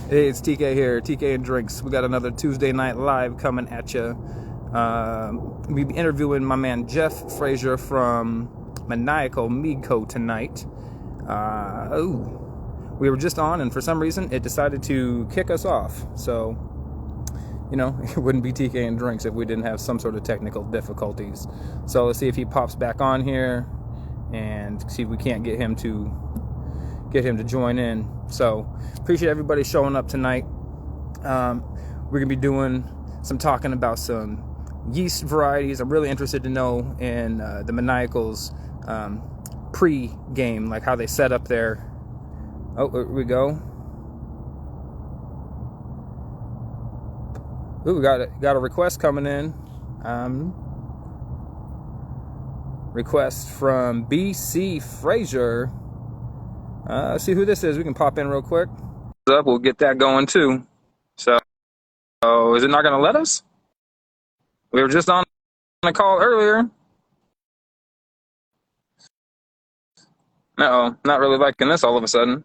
Hey, it's TK here, TK and Drinks. We got another Tuesday Night Live coming at you. We'll be interviewing my man Jeff Fraser from Maniacal Mead tonight. We were just on, and for some reason, it decided to kick us off. So, it wouldn't be TK and Drinks if we didn't have some sort of technical difficulties. So let's see if he pops back on here, and see if we can't get him to join in. So appreciate everybody showing up tonight. We're gonna be doing some talking about some yeast varieties. I'm really interested to know in the Maniacal's pre-game, like how they set up their. Oh, here we go. Ooh, we got a request coming in. Request from BC Fraser. Let's see who this is. We can pop in real quick. We'll get that going too. So, is it not going to let us? We were just on a call earlier. Uh-oh, not really liking this all of a sudden.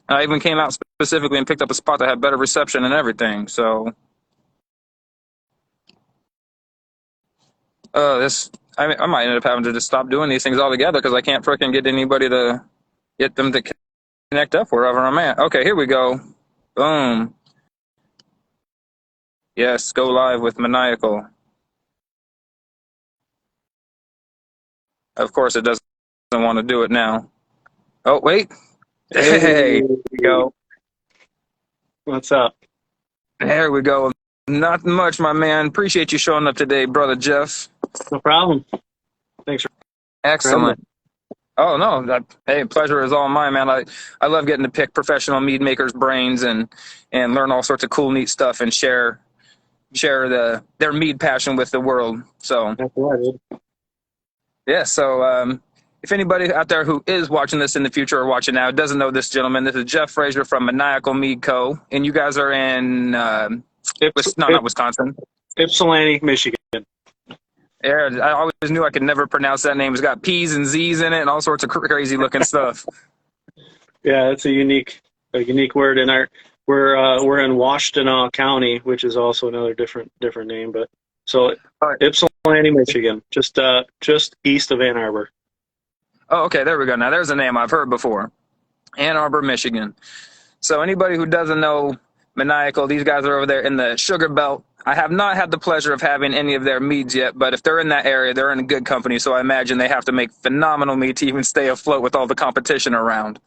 I even came out specifically and picked up a spot that had better reception and everything. So, I might end up having to just stop doing these things altogether because I can't freaking get anybody to get them to connect up wherever I'm at. Okay, here we go. Boom. Yes, go live with Maniacal. Of course, it doesn't want to do it now. Oh, wait. Hey, there we go. What's up? There we go. Not much, my man. Appreciate you showing up today, brother Jeff. No problem. Thanks for excellent. Oh, no. Hey, pleasure is all mine, man. I love getting to pick professional mead makers' brains and learn all sorts of cool, neat stuff and share their mead passion with the world. So, that's right, dude. Yeah, so if anybody out there who is watching this in the future or watching now doesn't know this gentleman, this is Jeff Fraser from Maniacal Mead Co. And you guys are in, not Wisconsin. Ypsilanti, Michigan. Yeah, I always knew I could never pronounce that name. It's got P's and Z's in it and all sorts of crazy looking stuff. Yeah, it's a unique word. And we're in Washtenaw County, which is also another different name. But so Ypsilanti, Michigan, just east of Ann Arbor. Oh, okay, there we go. Now there's a name I've heard before. Ann Arbor, Michigan. So anybody who doesn't know Maniacal, these guys are over there in the Sugar Belt. I have not had the pleasure of having any of their meads yet, but if they're in that area, they're in a good company. So I imagine they have to make phenomenal mead to even stay afloat with all the competition around.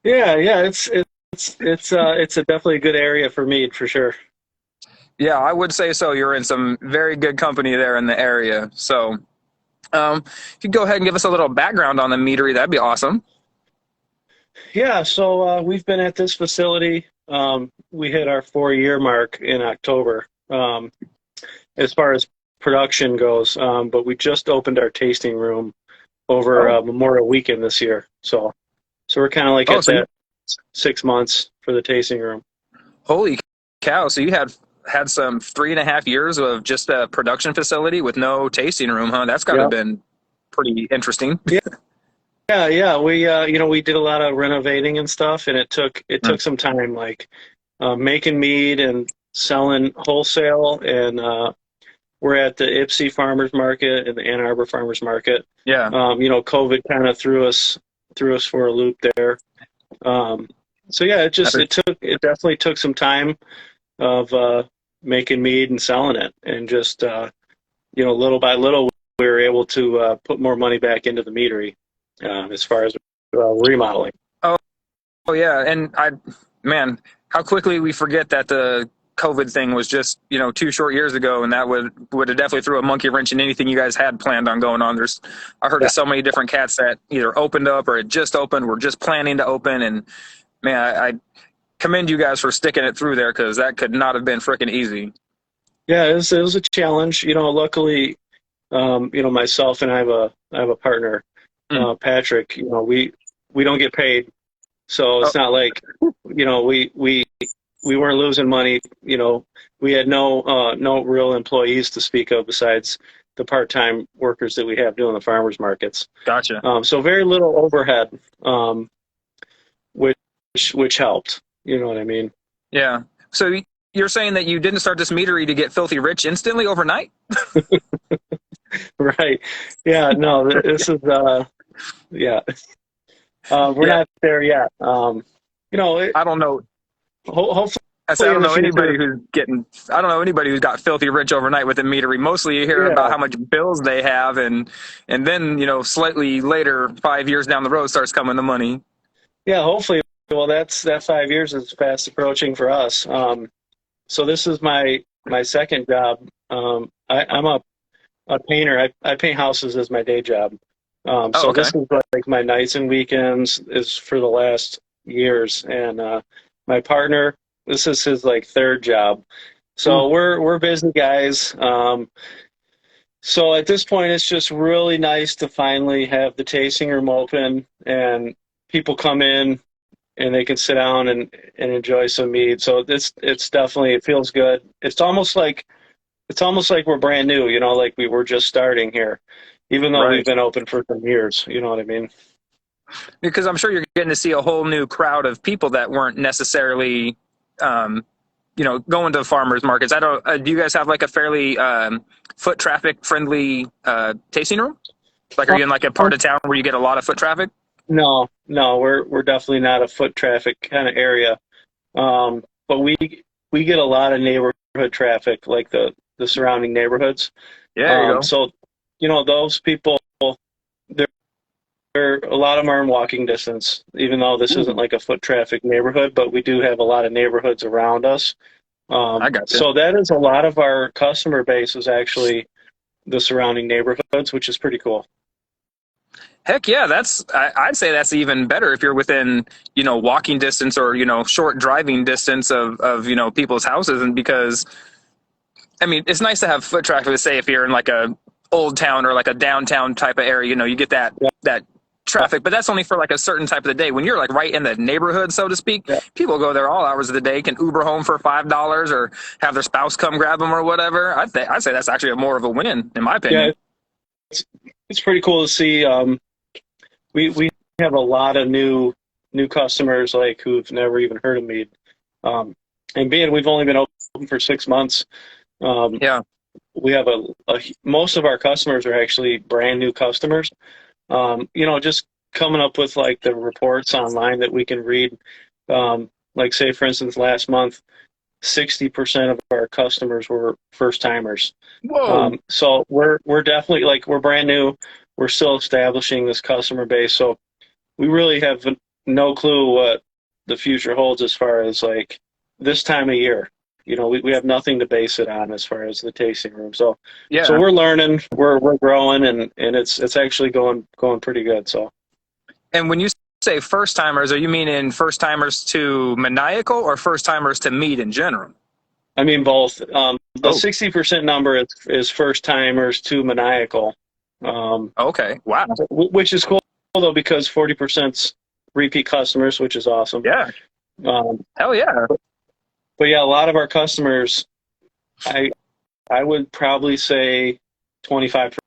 Yeah, it's a definitely a good area for mead for sure. Yeah, I would say so. You're in some very good company there in the area. So, if you go ahead and give us a little background on the meadery, that'd be awesome. Yeah, so we've been at this facility. We hit our 4-year mark in October. As far as production goes, but we just opened our tasting room over Memorial Weekend this year. So we're kind of like at that 6 months for the tasting room. Holy cow! So you had some 3.5 years of just a production facility with no tasting room, huh? That's got to have been pretty interesting. Yeah. We did a lot of renovating and stuff, and it took some time, like making mead and selling wholesale, and we're at the Ypsi Farmers Market and the Ann Arbor Farmers Market. Yeah. COVID kind of threw us for a loop there. So yeah, it definitely took some time of making mead and selling it, and just little by little we were able to put more money back into the meadery as far as remodeling. Oh yeah, and how quickly we forget that the COVID thing was just 2 short years ago, and that would have definitely threw a monkey wrench in anything you guys had planned on going on. I heard of so many different cats that either opened up or it just opened, were just planning to open, and man, I commend you guys for sticking it through there, because that could not have been freaking easy. Yeah, it was a challenge. Luckily, myself and I have a partner, Patrick. We don't get paid, so it's not like we weren't losing money. We had no real employees to speak of besides the part-time workers that we have doing the farmers markets. Gotcha. So very little overhead, which helped. You know what I mean? Yeah. So you're saying that you didn't start this meadery to get filthy rich instantly overnight? Right. Yeah. No, this is, yeah, we're Yeah. not there yet. It, I don't know. I said, I hopefully in don't the know future. anybody who's getting, I don't know anybody who's got filthy rich overnight with a meadery. Mostly you hear about Yeah. how much bills they have and then, slightly later, 5 years down the road starts coming the money. Yeah. Hopefully. Well, that 5 years is fast approaching for us. So this is my second job. I'm a painter. I paint houses as my day job. Oh, So okay. this is like my nights and weekends is for the last years. And my partner, this is his like third job. Ooh. So we're busy guys. So at this point, it's just really nice to finally have the tasting room open and people come in and they can sit down and enjoy some mead. So it's definitely it feels good. It's almost like we're brand new, like we were just starting here, even though we've Right. been open for some years. You know what I mean? Because I'm sure you're getting to see a whole new crowd of people that weren't necessarily, um, going to farmers markets. I don't. Do you guys have like a fairly foot traffic friendly tasting room? Like, are you in like a part of town where you get a lot of foot traffic? No, we're definitely not a foot traffic kind of area. But we get a lot of neighborhood traffic, like the surrounding neighborhoods. Yeah, there you go. So those people, a lot of them are in walking distance, even though this isn't Ooh, like a foot traffic neighborhood, but we do have a lot of neighborhoods around us. I got you. So that is a lot of our customer base is actually the surrounding neighborhoods, which is pretty cool. Heck yeah, I'd say that's even better if you're within, walking distance or, short driving distance of, people's houses. And because, I mean, it's nice to have foot traffic to say if you're in like a old town or like a downtown type of area, you get Yeah, that traffic, but that's only for like a certain type of the day. When you're like right in the neighborhood, so to speak, yeah, people go there all hours of the day, can Uber home for $5 or have their spouse come grab them or whatever. I'd say that's actually more of a win, in my yeah. opinion. It's pretty cool to see. We have a lot of new customers like who've never even heard of Mead. And being we've only been open for 6 months, um, Yeah. we have most of our customers are actually brand new customers. Just coming up with like the reports online that we can read. Like say for instance, last month, 60% of our customers were first timers. Whoa. So we're definitely like we're brand new. We're still establishing this customer base. So we really have no clue what the future holds as far as like this time of year. We have nothing to base it on as far as the tasting room. So Yeah. we're learning, we're growing, and it's actually going pretty good. So And when you say first timers, are you meaning first timers to Maniacal or first timers to mead in general? I mean both. The Oh, 60% number is first timers to Maniacal, okay. Wow. which is cool though because 40%'s repeat customers, which is awesome. Yeah. Um, Hell yeah. but yeah, a lot of our customers, I I would probably say 25%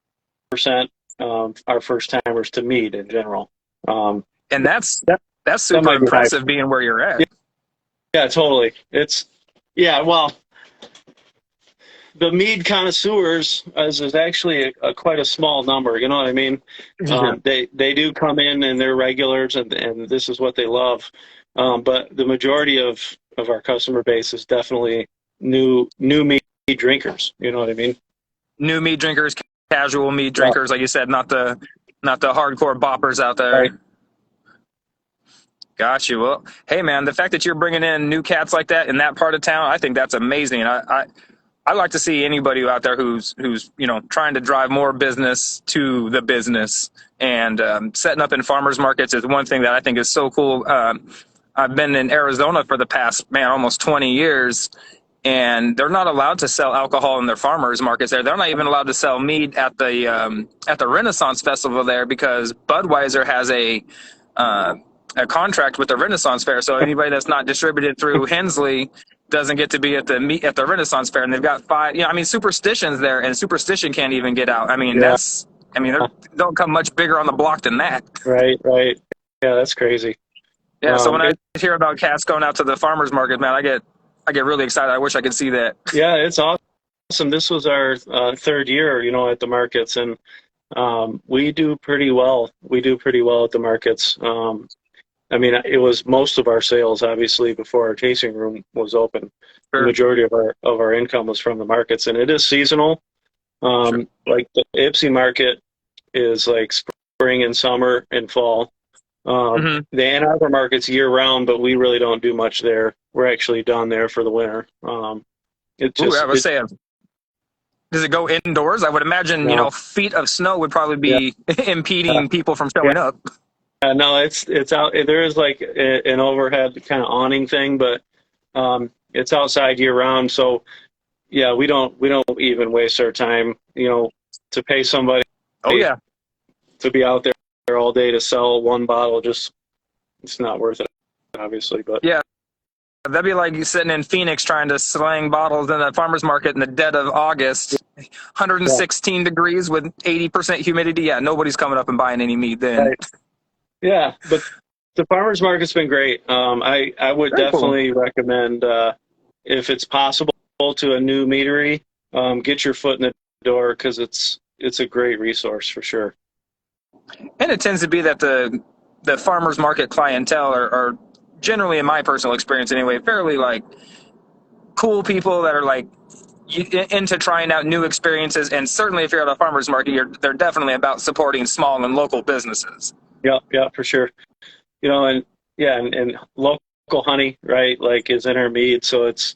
are first timers to mead in general. Um, And that that's that super might be high. impressive being where you're at. Yeah, yeah, totally. Yeah. Well, the mead connoisseurs is actually quite a small number. You know what I mean? Yeah. They do come in and they're regulars and this is what they love. But the majority of our customer base is definitely new mead drinkers. You know what I mean? New mead drinkers, casual mead Yeah. drinkers, like you said, not the hardcore boppers out Right. there. Got you. Well, hey man, the fact that you're bringing in new cats like that in that part of town, I think that's amazing. I like to see anybody out there who's trying to drive more business to the business, and setting up in farmers markets is one thing that I think is so cool. I've been in Arizona for the past almost 20 years, and they're not allowed to sell alcohol in their farmers markets there. They're not even allowed to sell mead at the Renaissance Festival there because Budweiser has uh, a contract with the Renaissance Fair. So anybody that's not distributed through Hensley doesn't get to be at the Renaissance Fair. And they've got five. I mean, superstitions there, and superstition can't even get out. I mean, Yeah. they don't come much bigger on the block than that. Right. Yeah, that's crazy. Yeah. So when I It hear about cats going out to the farmers market, man, I get really excited. I wish I could see that. Yeah, it's awesome. This was our third year, at the markets, and we do pretty well. We do pretty well at the markets. I mean, it was most of our sales, obviously, before our tasting room was open. The Sure. majority of our income was from the markets, and it is seasonal. Sure. Like the Ipsy market is like spring and summer and fall. Mm-hmm. The Ann Arbor market's year round, but we really don't do much there. We're actually done there for the winter. It Ooh, I just was saying, does it go indoors? I would imagine, no, feet of snow would probably yeah, be impeding people from yeah. showing up. No, it's out. There is like an overhead kind of awning thing, but it's outside year round. So yeah, we don't even waste our time, to pay somebody Oh yeah. to be out there all day to sell one bottle. Just it's not worth it, obviously. But Yeah. That'd be like you sitting in Phoenix trying to slang bottles in a farmer's market in the dead of August, yeah, 116 degrees with 80% humidity. Yeah, nobody's coming up and buying any meat then. right. Yeah, but the farmers market's been great. I would Very cool. definitely recommend if it's possible to a new meadery, get your foot in the door because it's a great resource for sure. And it tends to be that the farmers market clientele are generally, in my personal experience anyway, fairly like cool people that are like into trying out new experiences. And certainly, if you're at a farmers market, they're definitely about supporting small and local businesses. Yeah, yeah, for sure. And yeah, and local honey, right? Like is in our mead, so it's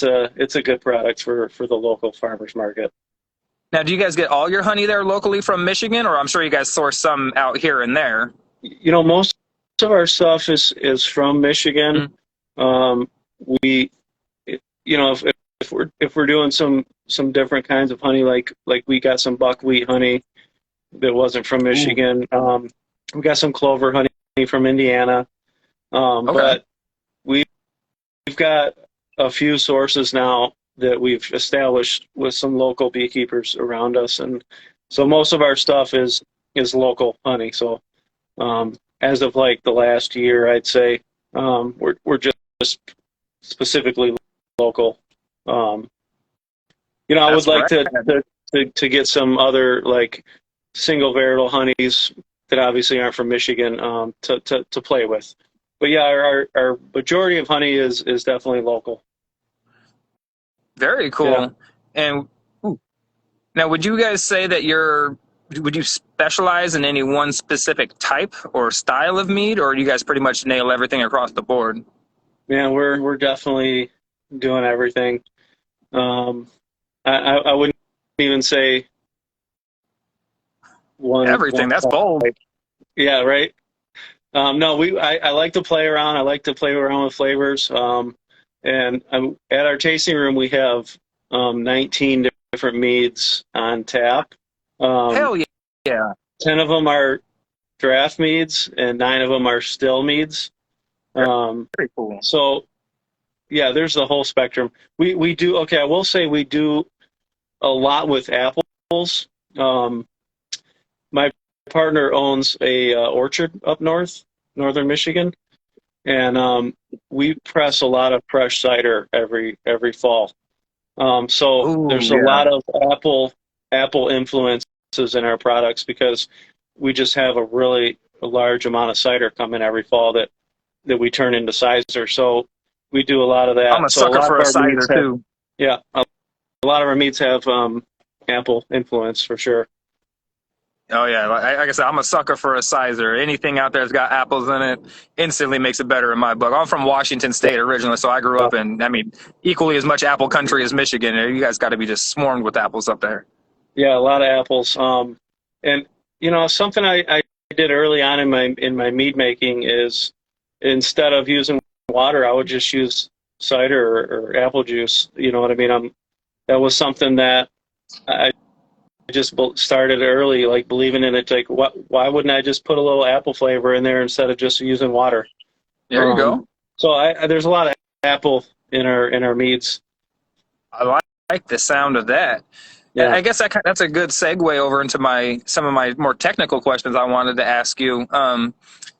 a good product for the local farmers market. Now, do you guys get all your honey there locally from Michigan, or I'm sure you guys source some out here and there? Most of our stuff is from Michigan. Mm. Um, we, if we're doing some different kinds of honey, like we got some buckwheat honey that wasn't from Ooh, Michigan. We got some clover honey from Indiana. okay. But we've got a few sources now that we've established with some local beekeepers around us, and so most of our stuff is local honey. So as of like the last year, I'd say we're just specifically local. Um, I would That's like right. to get some other like single varietal honeys that obviously aren't from Michigan to play with. But yeah, our majority of honey is definitely local. Very Yeah. cool. And ooh, now, would you guys say that would you specialize in any one specific type or style of mead, or do you guys pretty much nail everything across the board? Man, we're definitely doing everything. Um, I wouldn't even say one Everything. That's bold. type. Yeah, right. No, I like to play around. I like to play around with flavors. And at our tasting room, we have 19 different meads on tap. Um, Hell yeah. Yeah. 10 of them are draft meads, and 9 of them are still meads. Very cool. So yeah, there's the whole spectrum. We do okay. I will say we do a lot with apples. Um, my partner owns a orchard up northern Michigan, and we press a lot of fresh cider every fall. So Ooh, there's a yeah. lot of apple influences in our products because we just have a large amount of cider coming every fall that we turn into cider. So we do a lot of I'm that. a So a sucker lot of for a our cider meats have too. yeah, a lot of our meats have apple influence for sure. Oh yeah, like I said, I'm a sucker for a cider. Anything out there that's got apples in it instantly makes it better in my book. I'm from Washington State originally, so I grew Yeah, up in, I mean, equally as much apple country as Michigan. You guys got to be just swarmed with apples up there. yeah, a lot of apples. And something I did early on in my mead making is instead of using water, I would just use cider or apple juice. You know what I mean? That was something that I just started early, like believing in it. Like, why wouldn't I just put a little apple flavor in there instead of just using water? There you Um, go. so there's a lot of apple in our meats. I like the sound of that. Yeah. I guess that's a good segue over into some of my more technical questions I wanted to ask you.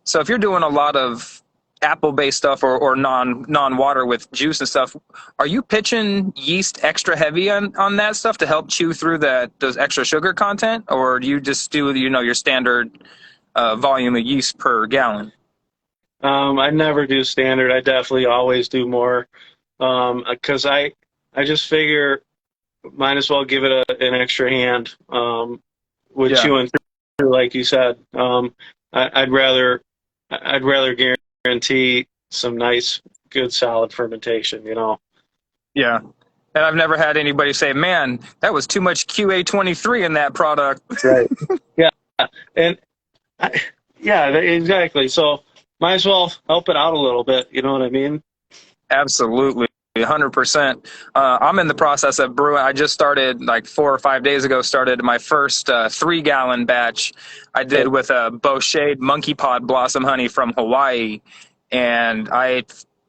So if you're doing a lot of apple-based stuff or non-water with juice and stuff, are you pitching yeast extra heavy on that stuff to help chew through those extra sugar content, or do you just do your standard volume of yeast per gallon? I never do standard. I definitely always do more, because I just figure might as well give it an extra hand, with Yeah. chewing through, like you said. I'd rather guarantee some nice, good, solid fermentation. Yeah. And I've never had anybody say, "Man, that was too much QA23 in that product." Right. Yeah, and I, yeah, exactly. So might as well help it out a little bit. You know what I mean? Absolutely. 100%. I'm in the process of brewing. I just started like 4 or 5 days ago, started my first 3-gallon batch I did with a Bochet monkey pod blossom honey from Hawaii. And I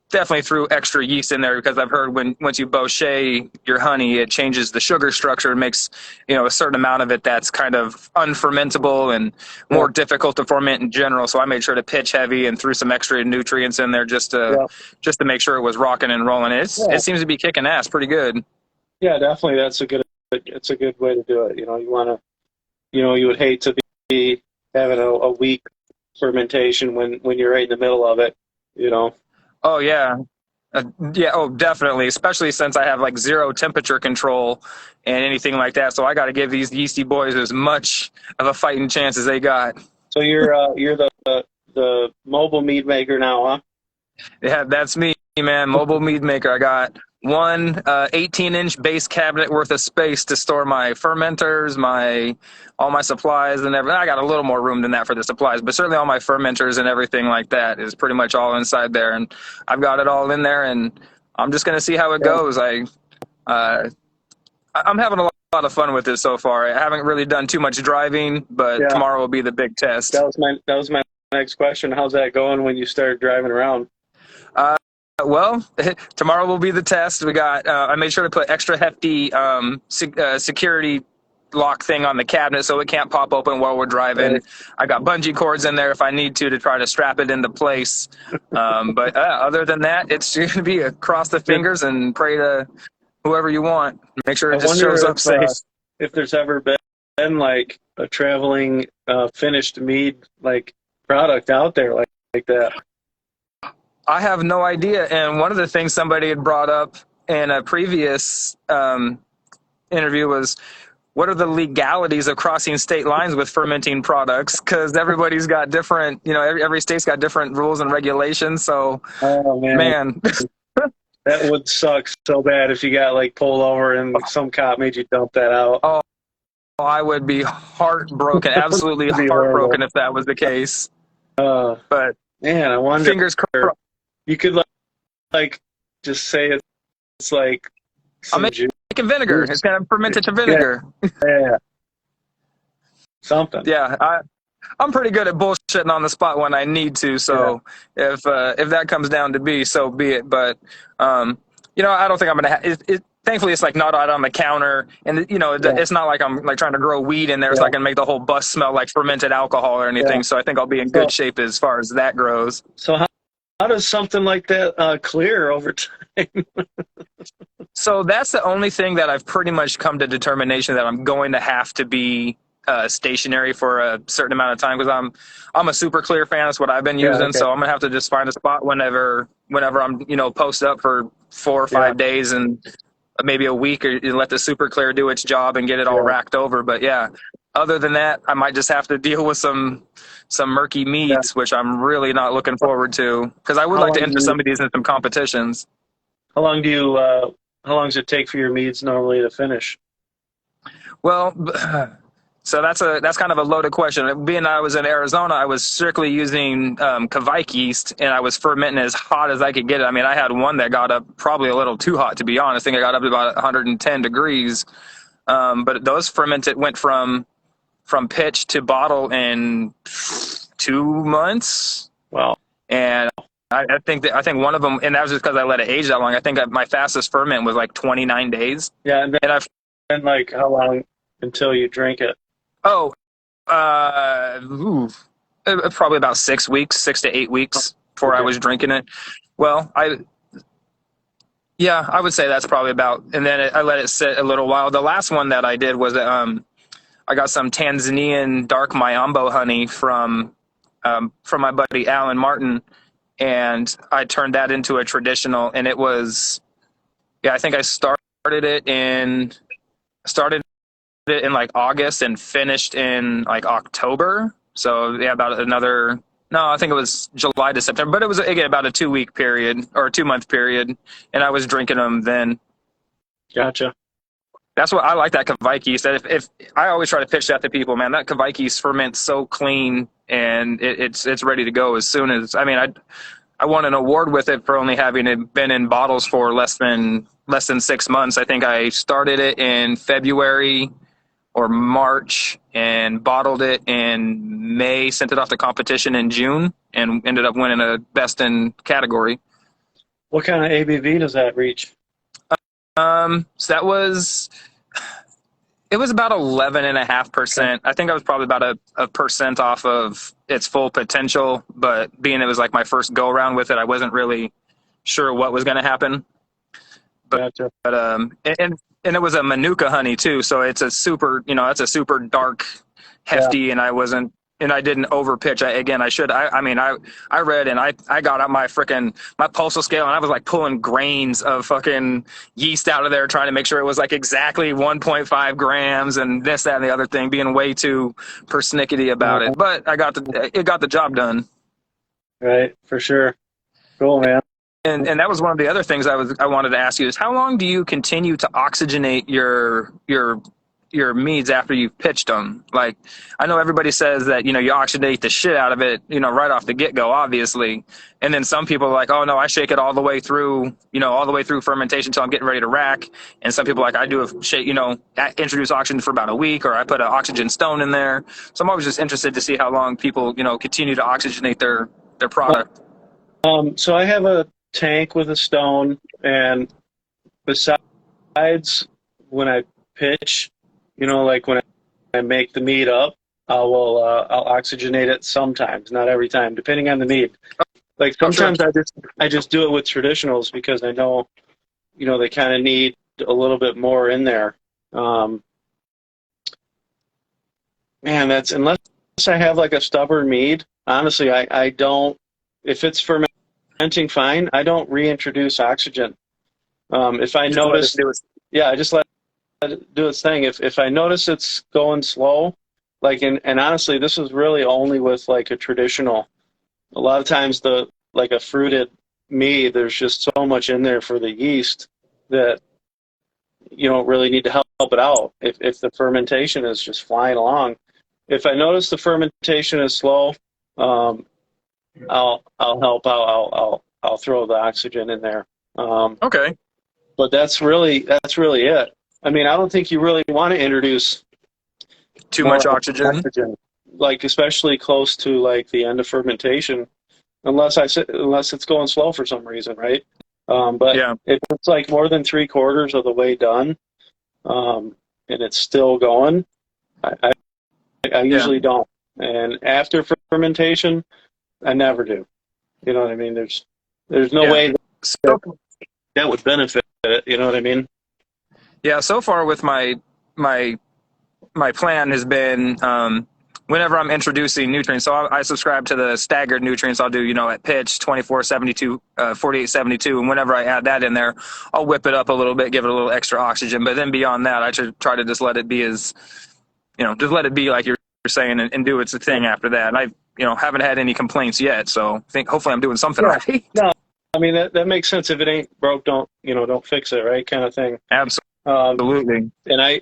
definitely threw extra yeast in there because I've heard once you Bochet your honey, it changes the sugar structure and makes, a certain amount of it that's kind of unfermentable and more difficult to ferment in general. So I made sure to pitch heavy and threw some extra nutrients in there just to make sure it was rocking and rolling. It seems to be kicking ass pretty good. Yeah, definitely. It's a good way to do it. You want to, you would hate to be having a weak fermentation when you're right in the middle of it. Oh yeah. Yeah, oh, definitely. Especially since I have like zero temperature control and anything like that. So I got to give these yeasty boys as much of a fighting chance as they got. So you're the mobile mead maker now, huh? Yeah, that's me, man. Mobile mead maker. I got one 18-inch base cabinet worth of space to store my fermenters, all my supplies and everything. I got a little more room than that for the supplies, but certainly all my fermenters and everything like that is pretty much all inside there. And I've got it all in there, and I'm just going to see how it goes. I'm having a lot of fun with it so far. I haven't really done too much driving, but tomorrow will be the big test. That was my next question. How's that going when you start driving around? Well, tomorrow will be the test. We got. I made sure to put extra hefty security lock thing on the cabinet so it can't pop open while we're driving. Right. I got bungee cords in there if I need to try to strap it into place. But other than that, it's going to be across the fingers and pray to whoever you want. Make sure it just shows up safe. If there's ever been like a traveling finished mead like product out there like that. I have no idea. And one of the things somebody had brought up in a previous interview was, what are the legalities of crossing state lines with fermenting products? Because everybody's got different, every state's got different rules and regulations. So, man. That would suck so bad if you got like pulled over and some cop made you dump that out. Oh, I would be heartbroken, absolutely heartbroken if that was the case. But man, I wonder. Fingers crossed. You could like just say it's like I'm making vinegar. It's gonna ferment it to vinegar. Yeah. Something. Yeah, I'm pretty good at bullshitting on the spot when I need to. So if that comes down to be, so be it. But I don't think I'm gonna. Thankfully, it's like not out on the counter, and it's not like I'm like trying to grow weed in there, so I can make the whole bus smell like fermented alcohol or anything. So I think I'll be in good shape as far as that grows. So how does something like that clear over time? So that's the only thing that I've pretty much come to determination that I'm going to have to be stationary for a certain amount of time, because I'm a super clear fan. That's what I've been using. So I'm gonna have to just find a spot whenever I'm posted up for 4 or 5 days and maybe a week, or let the super clear do its job and get it all racked over. But other than that, I might just have to deal with some murky meads, which I'm really not looking forward to, because I would like to enter some of these in some competitions. How long does it take for your meads normally to finish? Well, so that's kind of a loaded question. Being I was in Arizona, I was strictly using Kveik yeast, and I was fermenting as hot as I could get it. I mean, I had one that got up probably a little too hot, to be honest. I think I got up to about 110 degrees. But those went from pitch to bottle in 2 months. Wow. And I think one of them, and that was just because I let it age that long. I think my fastest ferment was like 29 days. Yeah, and I've been like, how long until you drink it? Oh, probably about 6 weeks, 6 to 8 weeks before I was drinking it. Well, yeah, I would say that's probably about, and then I let it sit a little while. The last one that I did was I got some Tanzanian dark Mayambo honey from my buddy Alan Martin, and I turned that into a traditional, and it was, yeah, I think I started it in like August and finished in like October. So yeah, about another, no, I think it was July to September, but it was again about a 2 week period or a 2 month period, and I was drinking them then. Gotcha. That's what I like, that Kveik yeast. That if I always try to pitch that to people, man, that Kveik yeast ferments so clean, and it's ready to go as soon as. I mean, I won an award with it for only having it been in bottles for less than 6 months. I think I started it in February or March and bottled it in May, sent it off to competition in June, and ended up winning a best in category. What kind of ABV does that reach? So it was about 11.5%. I think I was probably about a percent off of its full potential, but being it was like my first go around with it, I wasn't really sure what was going to happen. Gotcha. And it was a Manuka honey too, so it's a super, it's a super dark, hefty, and I didn't overpitch. I read and I got out my postal scale, and I was like pulling grains of fucking yeast out of there, trying to make sure it was like exactly 1.5 grams and this, that, and the other thing, being way too persnickety about it. But it got the job done. Right, for sure. Cool, man. And that was one of the other things I wanted to ask you is, how long do you continue to oxygenate your meads after you've pitched them? Like, I know everybody says that, you oxygenate the shit out of it, right off the get go, obviously. And then some people are like, oh no, I shake it all the way through, fermentation until I'm getting ready to rack. And some people I do a shake, introduce oxygen for about a week, or I put an oxygen stone in there. So I'm always just interested to see how long people, continue to oxygenate their product. So I have a tank with a stone, and besides when I pitch, like when I make the mead up, I'll oxygenate it sometimes, not every time, depending on the mead. Like sometimes I just do it with traditionals because I know, they kind of need a little bit more in there. Man, unless I have like a stubborn mead, honestly, I don't, if it's fermenting fine, I don't reintroduce oxygen. If I notice, I just let it do its thing. If I notice it's going slow, and honestly, this is really only with like a traditional. A lot of times like a fruited mead, there's just so much in there for the yeast that you don't really need to help it out if the fermentation is just flying along. If I notice the fermentation is slow, I'll help out. I'll throw the oxygen in there. Okay. But that's really it. I mean, I don't think you really want to introduce too much oxygen, like especially close to like the end of fermentation, unless it's going slow for some reason, right? But yeah, if it's like more than 3/4 of the way done, and it's still going, I usually don't. And after fermentation, I never do. You know what I mean? There's no way that would benefit it. You know what I mean? Yeah. So far with my plan has been, whenever I'm introducing nutrients, so I subscribe to the staggered nutrients. I'll do, at pitch 24, 72, 48, 72. And whenever I add that in there, I'll whip it up a little bit, give it a little extra oxygen. But then beyond that, I should try to just let it be just let it be like you're saying, and do its thing after that. And I, haven't had any complaints yet. So hopefully I'm doing something right. No, I mean, that makes sense. If it ain't broke, don't fix it, right? Kind of thing. Absolutely. And I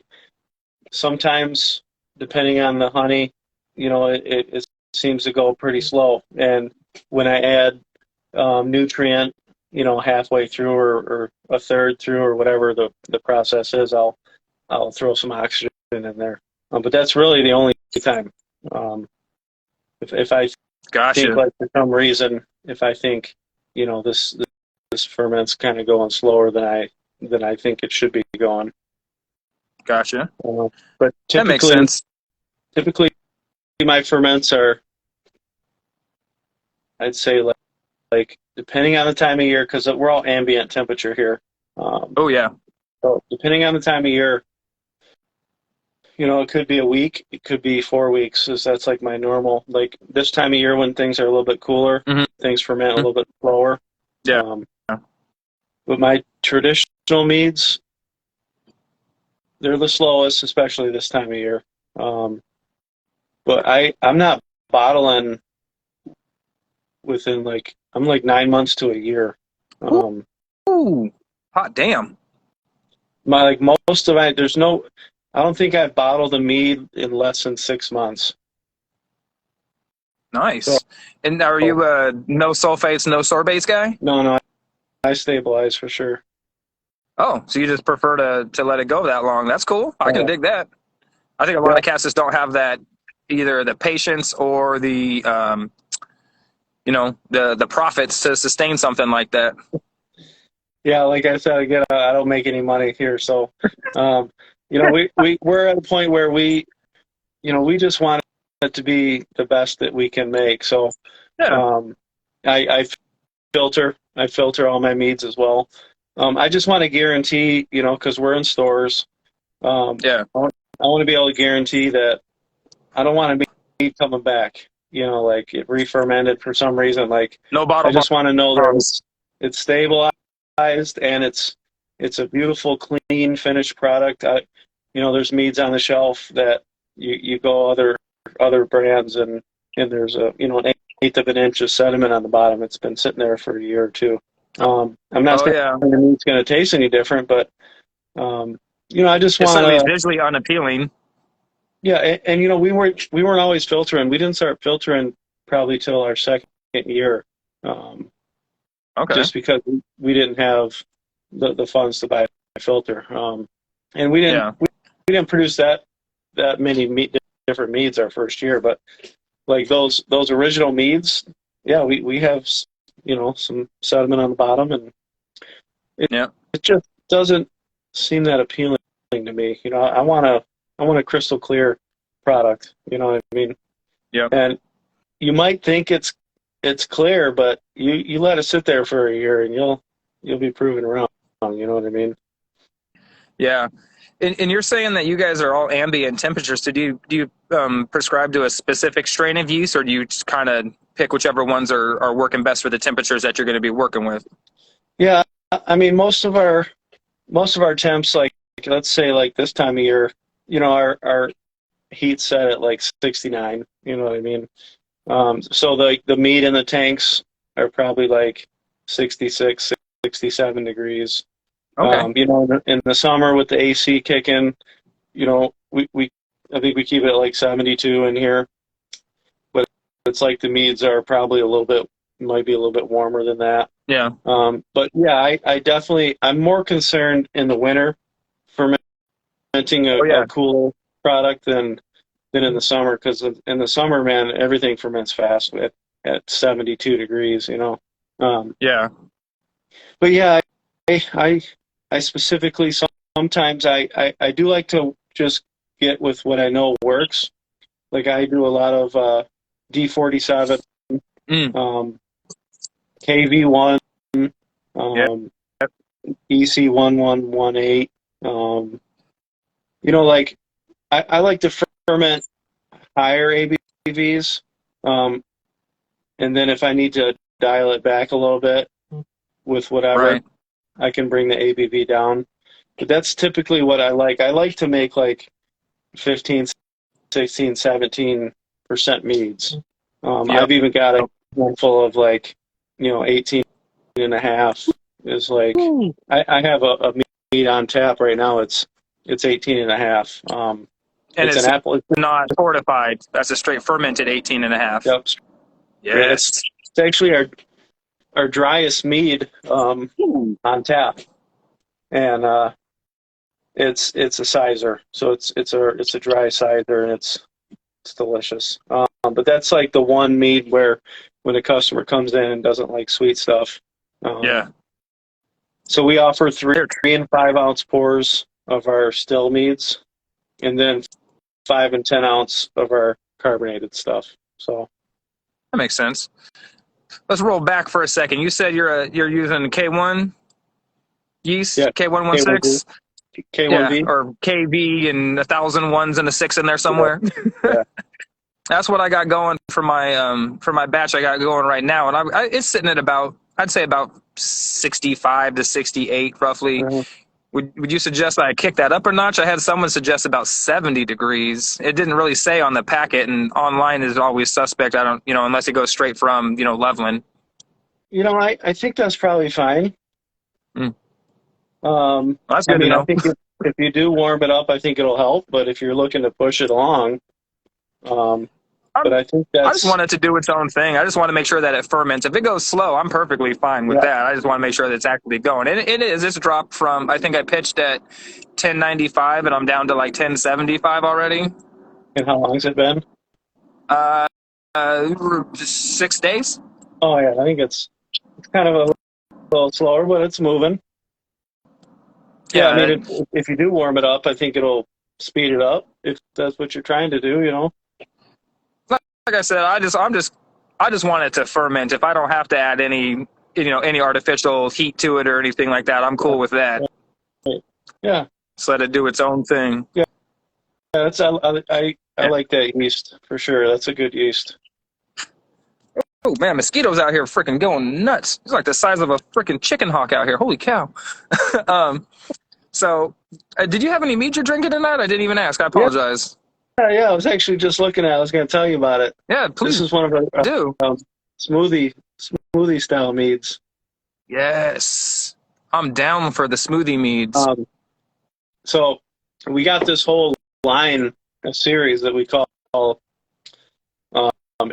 sometimes, depending on the honey, it seems to go pretty slow. And when I add nutrient, halfway through or a third through or whatever the process is, I'll throw some oxygen in there. But that's really the only time. If I think, like, for some reason, if I think this ferment's kind of going slower than I think it should be going. Gotcha. But that makes sense. Typically, my ferments are, I'd say, like like depending on the time of year, because we're all ambient temperature here. Oh yeah. So depending on the time of year, it could be a week, it could be 4 weeks. That's like my normal. Like this time of year when things are a little bit cooler, Hmm. things ferment a little bit slower. Yeah. Um, but my traditional meads, they're the slowest, especially this time of year. But I'm not bottling within I'm like 9 months to a year. Um, Ooh, hot damn. most of I there's no I don't think I've bottled a mead in less than 6 months. So Nice. And are you a no sulfates, no sorbates guy? no, I stabilize for sure. Oh, so you just prefer to let it go that long? That's cool. I can Yeah, dig that. I think a lot yeah, of cats just don't have that, either the patience or the the profits to sustain something like that. yeah. Like I said, again, I don't make any money here, so um, we're at a point where we just want it to be the best that we can make. So Yeah. um, I filter all my meads as well. I just want to guarantee, because we're in stores. Yeah. I want to be able to guarantee that I don't want to be coming back. Like it re-fermented for some reason. Like No I bottle just want to know that harms. it's stabilized and it's a beautiful, clean, finished product. There's meads on the shelf that you go other brands and there's an eighth of an inch of sediment on the bottom. It's been sitting there for a year or two. I'm not Oh saying yeah. the meat's going to taste any different, but I just It's want certainly to. visually unappealing. Yeah, and we weren't always filtering. We didn't start filtering probably till our second year, Okay. just because we didn't have the funds to buy a filter, and Yeah. we didn't produce that many different meads our first year. But like those original meads, yeah, we have some sediment on the bottom, and Yeah. it just doesn't seem that appealing to me. I want a crystal clear product. You know what I mean? Yep. And you might think it's clear, but you let it sit there for a year and you'll be proven wrong. You know what I mean? Yeah. And you're saying that you guys are all ambient temperatures. So do you prescribe to a specific strain of yeast, or do you just kind of pick whichever ones are working best for the temperatures that you're going to be working with? Yeah, I mean most of our temps, like let's say like this time of year, our heat set at like 69. You know what I mean? So the meat in the tanks are probably like 66, 67 degrees. Okay. In the summer with the AC kicking, we I think we keep it at like 72 in here, but it's like the meads are probably might be a little bit warmer than that. Yeah. But yeah, I'm more concerned in the winter fermenting Oh a yeah. cooler product than in the summer, because in the summer, man, everything ferments fast at 72 degrees. Yeah. But yeah, I I specifically sometimes I do like to just get with what I know works. Like I do a lot of D47, Mm. um, KV1, Yeah. um, EC1118. Um, like I like to ferment higher ABVs, um, and then if I need to dial it back a little bit with whatever, Right. I can bring the ABV down. But that's typically what I like. I like to make like 15, 16, 17% meads. Yep. I've even got a handful of 18 and a half is like, Ooh. I have a mead on tap right now. It's 18 and a half. And It's an it's apple. not fortified. That's a straight fermented 18 and a half. Yep, it's Yes. actually our driest mead Ooh. on tap, and it's a sizer, so it's a dry sizer, and it's delicious. But that's like the one mead where when a customer comes in and doesn't like sweet stuff, Yeah. so we offer three Here. and 5 ounce pours of our still meads, and then 5 and 10 ounce of our carbonated stuff. So That makes sense. let's roll back for a second. You said you're using K1 yeast, Yeah, K1V, K116, yeah, K1V. or KV and 1,000 1s and a 6 in there somewhere. Yeah, That's what I got going for my batch I got going right now, and it's sitting at about, I'd say about 65 to 68 roughly. yeah. Would you suggest I kick that up a notch? I had someone suggest about 70 degrees. It didn't really say on the packet, and online is always suspect. I don't, unless it goes straight from, Loveland. I think that's probably fine. Mm. Well, that's I good to mean, I know. think if you do warm it up, I think it'll help. But if you're looking to push it along, but I think I just that's want it to do its own thing. I just want to make sure that it ferments. If it goes slow, I'm perfectly fine with yeah. that. I just want to make sure that it's actually going. And it is. It's dropped from, I think I pitched at 1095 and I'm down to like 1075 already. And how long has it been? 6 days. Oh yeah, I think it's kind of a little slower, but it's moving. Yeah, I Yeah. mean, if you do warm it up, I think it'll speed it up if that's what you're trying to do. Like I said, I just want it to ferment. If I don't have to add any artificial heat to it or anything like that, I'm cool with that. Yeah, Just let it do its own thing. yeah. That's I like that yeast for sure. That's a good yeast. Oh man, mosquitoes out here freaking going nuts. It's like the size of a freaking chicken hawk out here. Holy cow. So, did you have any mead you're drinking tonight? I didn't even ask. I apologize. Yeah. I was actually just looking at. I was going to tell you about it. Yeah, please This is one of our do. smoothie style meads. Yes. I'm down for the smoothie meads. So we got this whole line, a series that we call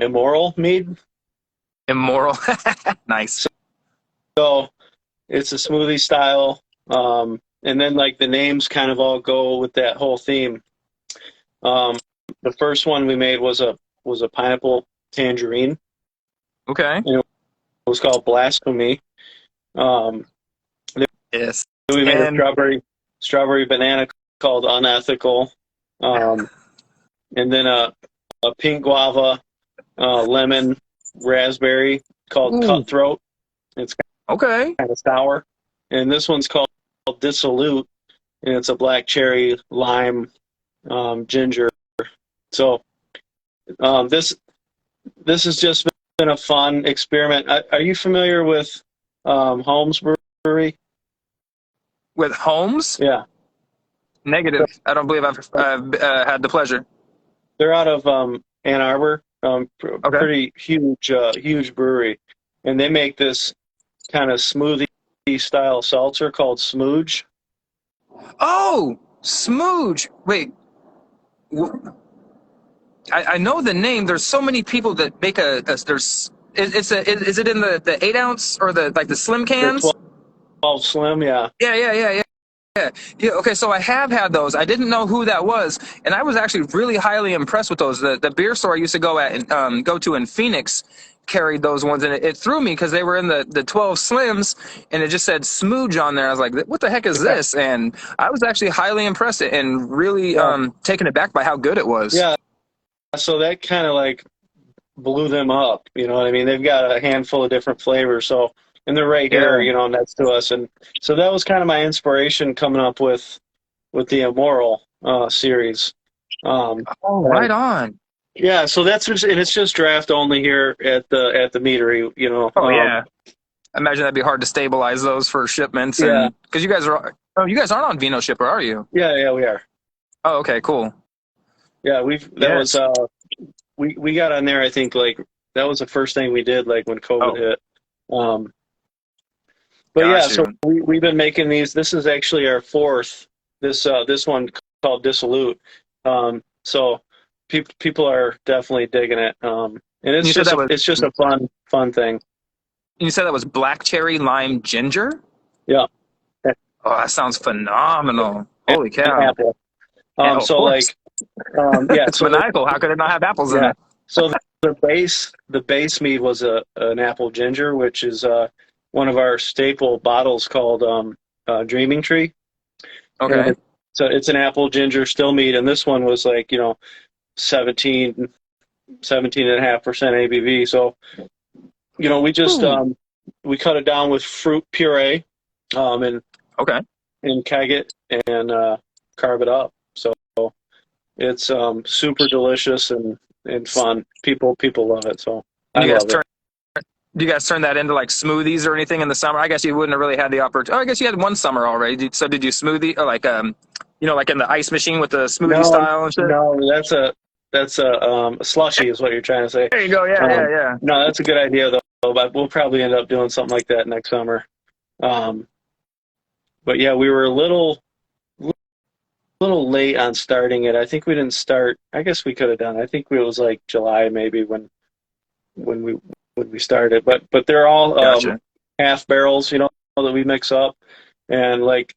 Immoral Mead. Immoral. Nice. So it's a smoothie style, and then like the names kind of all go with that whole theme. The first one we made was a pineapple tangerine. Okay. And it was called Blasphemy. Yes. We made a strawberry banana called Unethical, and then a pink guava, lemon, raspberry called Cutthroat. It's Okay. kind of sour, and this one's called Dissolute, and it's a black cherry, lime, ginger. So this has just been a fun experiment. Are you familiar with Holmes Brewery? With Holmes? Yeah, Negative. I don't believe I've had the pleasure. they're out of Ann Arbor. Okay. Pretty huge brewery, and they make this kind of smoothie style seltzer called Smooge. Oh, Smooge. Wait. I know the name. There's so many people that make there's is it in the 8 ounce or the slim cans? 12 slim, yeah. Yeah. Okay, so I have had those. I didn't know who that was, and I was actually really highly impressed with those. The beer store I used to go to in Phoenix carried those ones, and it threw me because they were in the 12 slims, and it just said Smooge on there. I was like, what the heck is this? And I was actually highly impressed and really taken aback by how good it was. Yeah, so that kind of like blew them up. You know what I mean? They've got a handful of different flavors, so and they're right here, next to us. And so that was kind of my inspiration coming up with the Immoral series. Right on. Yeah, so it's just draft only here at the meadery. Oh yeah. I imagine that'd be hard to stabilize those for shipments. Yeah. Because you guys aren't on Vino Shipper, are you? Yeah, we are. Oh, okay, cool. Yeah, we got on there. I think like that was the first thing we did, like when COVID hit. But Got so you. we've been making these. This is actually our fourth. This one called Dissolute. So people are definitely digging it. And it's just a fun thing. You said that was black cherry, lime, ginger? Yeah. Oh, that sounds phenomenal. Holy cow. Apple. So like, it's maniacal. How could it not have apples in it? So the base mead was an apple ginger, which is one of our staple bottles called Dreaming Tree. Okay. So it's an apple ginger still mead, and this one was like 17.5% ABV. So we just Ooh. we cut it down with fruit puree, and Okay. keg it and carve it up. So it's super delicious and fun. People love it, so And I you guys love it. turn do you guys turn that into like smoothies or anything in the summer? I guess you wouldn't have really had the opportunity. Oh, I guess you had one summer already. So did you smoothie or like like in the ice machine with the smoothie No, style and shit? no, that's a slushy is what you're trying to say. There you go. Yeah, yeah, yeah. No, that's a good idea though. But we'll probably end up doing something like that next summer. Um, but yeah, we were a little late on starting it. I think we didn't start. I guess we could have done. I think it was like July maybe when we when we started. But they're all Gotcha. half barrels, that we mix up, and like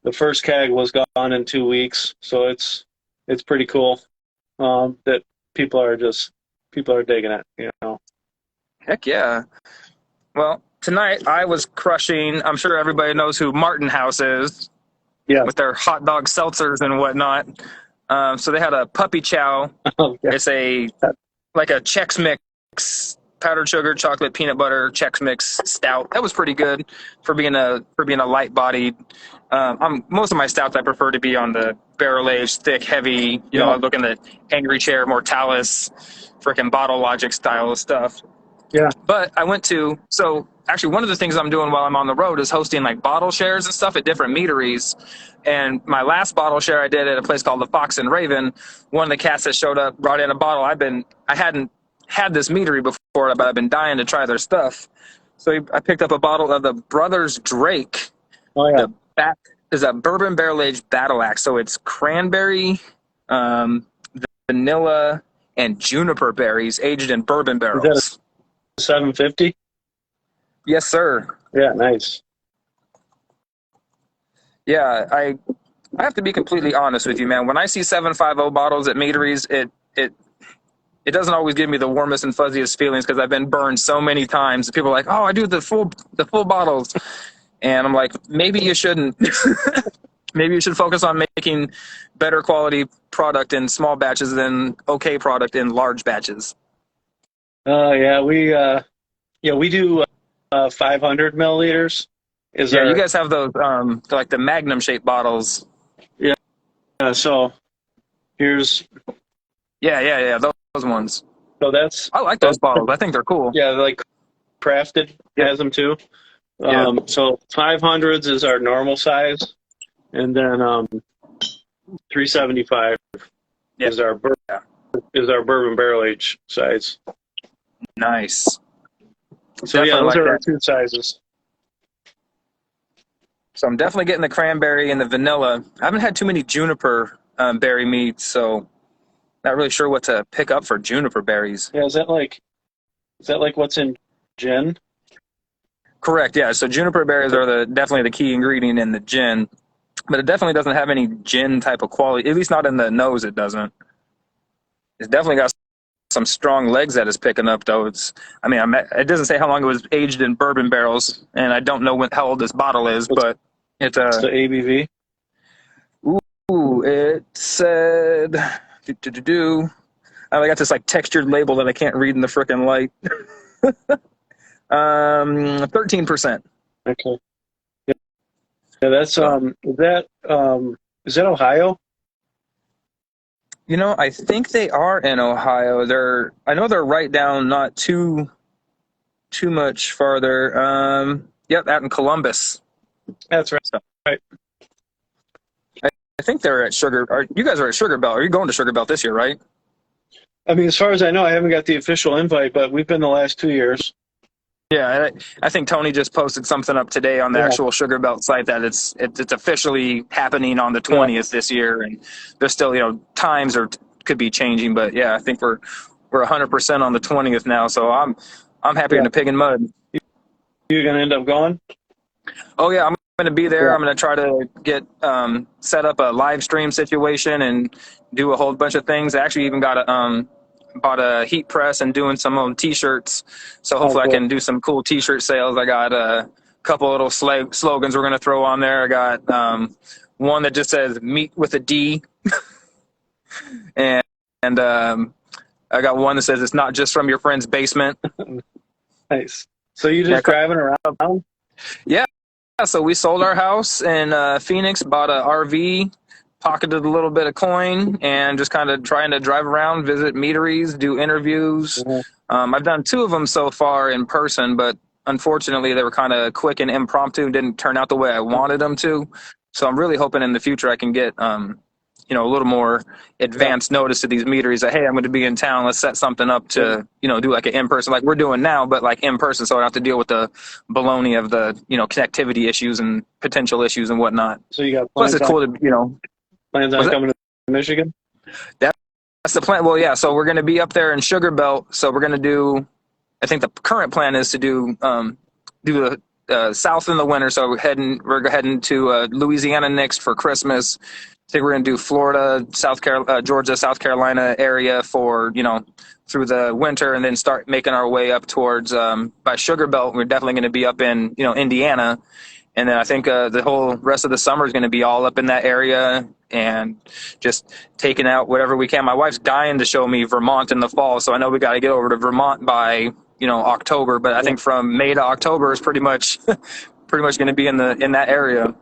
the first keg was gone in 2 weeks, so it's pretty cool that people are digging it. Heck yeah. Well, tonight I was crushing. I'm sure everybody knows who Martin House is Yeah. with their hot dog seltzers and whatnot. So they had a puppy chow. Oh, yeah. It's like a Chex Mix powdered sugar, chocolate, peanut butter Chex Mix stout. That was pretty good for being a light bodied. Most of my stouts I prefer to be on the barrel aged, thick, heavy. Yeah. Looking at Angry Chair, Mortalis, freaking Bottle Logic style of stuff. Yeah. But I went to actually one of the things I'm doing while I'm on the road is hosting like bottle shares and stuff at different meaderies. And my last bottle share I did at a place called the Fox and Raven. One of the cats that showed up brought in a bottle. I hadn't had this meadery before, but I've been dying to try their stuff. So I picked up a bottle of the Brothers Drake. Oh, yeah. The back is a bourbon barrel aged battle axe. So it's cranberry, vanilla, and juniper berries aged in bourbon Is that barrels. a 750? Yes, sir. Yeah, nice. Yeah, I have to be completely honest with you, man. When I see 750 bottles at meaderies, it doesn't always give me the warmest and fuzziest feelings because I've been burned so many times. People are like, "Oh, I do the full bottles," and I'm like, maybe you shouldn't. Maybe you should focus on making better quality product in small batches than okay product in large batches. Yeah, we do 500 milliliters. Is Yeah, you our guys have those like the Magnum shaped bottles. Yeah. So here's Yeah. Those ones. so that's I like those that's bottles. I think they're cool. yeah, like Crafted Yeah. has them too. Yeah. So 500s is our normal size, and then 375 Yeah. is our bourbon barrel age size. Nice. So yeah, Definitely those like are our that. two sizes. So I'm definitely getting the cranberry and the vanilla. I haven't had too many juniper berry meads, so not really sure what to pick up for juniper berries. Yeah, is that like what's in gin? Correct, yeah. So juniper berries are definitely the key ingredient in the gin, but it definitely doesn't have any gin type of quality. At least not in the nose. It doesn't. It's definitely got some strong legs that it's picking up, though. It doesn't say how long it was aged in bourbon barrels, and I don't know how old this bottle is, but it's What's the ABV? Ooh, it said. I got this like textured label that I can't read in the frickin' light. 13%. Okay. Yeah, that's is that Ohio? I think they are in Ohio. I know they're right down, not too much farther. Yep, out in Columbus. That's right. So, I think they're at you guys are at Sugar Belt. Are you going to Sugar Belt this year, right? I mean, as far as I know, I haven't got the official invite, but we've been the last 2 years. Yeah, I think Tony just posted something up today on the actual Sugar Belt site that it's officially happening on the 20th this year, and there's still times could be changing, but yeah, I think we're 100% on the 20th now, so I'm happy in the pig and mud. You're gonna end up going? Oh yeah, I'm going to be there. Yeah. I'm going to try to get set up a live stream situation and do a whole bunch of things. I actually even bought a heat press and doing some t-shirts. So hopefully I can do some cool t-shirt sales. I got a couple little slogans we're going to throw on there. I got one that just says meat with a D. and I got one that says it's not just from your friend's basement. Nice. So you Yeah, just driving around? yeah. So we sold our house in Phoenix, bought a RV, pocketed a little bit of coin, and just kind of trying to drive around, visit meaderies, do interviews. Yeah. I've done two of them so far in person, but unfortunately they were kind of quick and impromptu, didn't turn out the way I wanted them to. So I'm really hoping in the future I can get a little more Yeah. advanced notice to these meeteries that, hey, I'm going to be in town. Let's set something up to, do like an in-person, like we're doing now, but like in person. So I don't have to deal with the baloney of the, connectivity issues and potential issues and whatnot. So you got Plus it's cool to, plans was on that, coming to Michigan? that's the plan. Well, yeah. So we're going to be up there in Sugar Belt. So we're going to do, I think the current plan is to do the south in the winter. So we're heading to Louisiana next for Christmas. I think we're going to do Florida, Georgia, South Carolina area for, through the winter, and then start making our way up towards by Sugar Belt. We're definitely going to be up in, Indiana. And then I think the whole rest of the summer is going to be all up in that area and just taking out whatever we can. My wife's dying to show me Vermont in the fall, so I know we got to get over to Vermont by October. But I think from May to October is pretty much going to be in that area.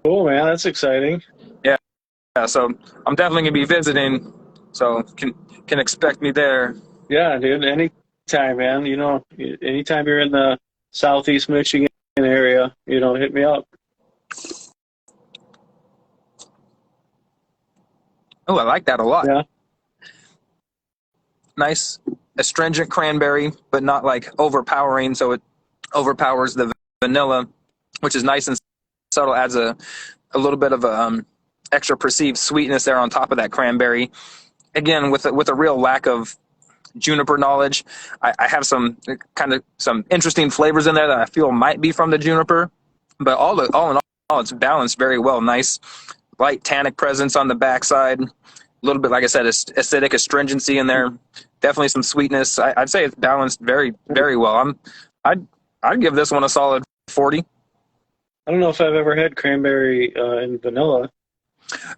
Cool, man. That's exciting. Yeah, so I'm definitely going to be visiting, so can expect me there. Yeah, dude. Anytime, man. Anytime you're in the Southeast Michigan area, hit me up. Oh, I like that a lot. Yeah. Nice astringent cranberry, but not like overpowering, so it overpowers the vanilla, which is nice and subtle. Adds a little bit of a extra perceived sweetness there on top of that cranberry. Again, with a real lack of juniper knowledge, I have some interesting flavors in there that I feel might be from the juniper, but all in all, it's balanced very well. Nice light tannic presence on the backside. A little bit, like I said, acidic astringency in there. Definitely some sweetness. I'd say it's balanced very, very well. I'd give this one a solid 40. I don't know if I've ever had cranberry and vanilla.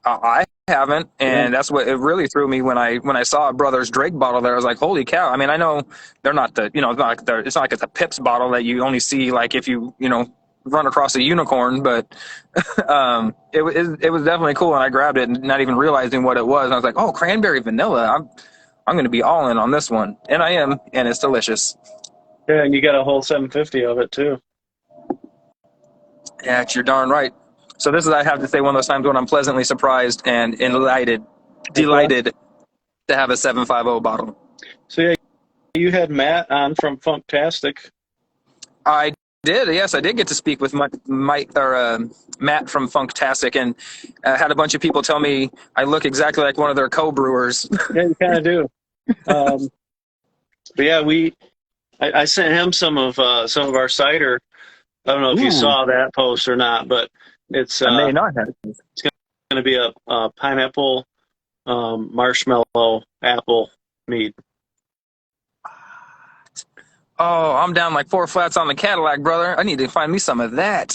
I haven't, and that's what it really threw me when I saw a Brothers Drake bottle there. I was like, holy cow! I mean, I know they're not it's not like it's a Pips bottle that you only see like if you run across a unicorn, but it was definitely cool, and I grabbed it, not even realizing what it was. And I was like, oh, cranberry vanilla. I'm going to be all in on this one, and I am, and it's delicious. Yeah, and you got a whole 750 of it too. Yeah, you're darn right. So this is, I have to say, one of those times when I'm pleasantly surprised and delighted to have a 750 bottle. So yeah, you had Matt on from Funktastic. I did, yes, I did get to speak with Matt from Funktastic, and had a bunch of people tell me I look exactly like one of their co-brewers. Yeah, you kind of do. But yeah, I sent him some of our cider. I don't know if you saw that post or not, but it's I may not have. it's going to be a pineapple, marshmallow, apple mead. Oh, I'm down like 4 flats on the Cadillac, brother. I need to find me some of that.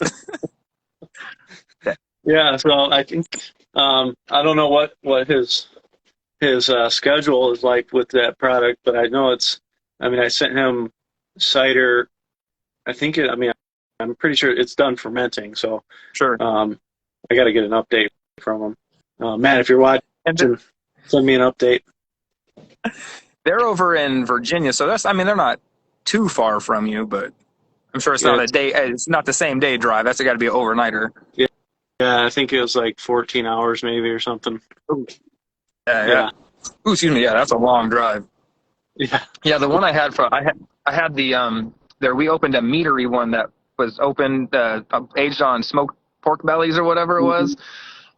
Yeah, so I think I don't know what his schedule is like with that product, but I know I sent him cider. I'm pretty sure it's done fermenting, so Sure. I got to get an update from him. Matt, if you're watching, send me an update. They're over in Virginia, so they're not too far from you, but I'm sure it's not a day. It's not the same day drive. That's got to be an overnighter. Yeah, I think it was like 14 hours maybe or something. Yeah. Ooh, excuse me. Yeah, that's a long drive. Yeah. Yeah, the one I had I had the there, we opened a meadery one that was opened aged on smoked pork bellies or whatever it was.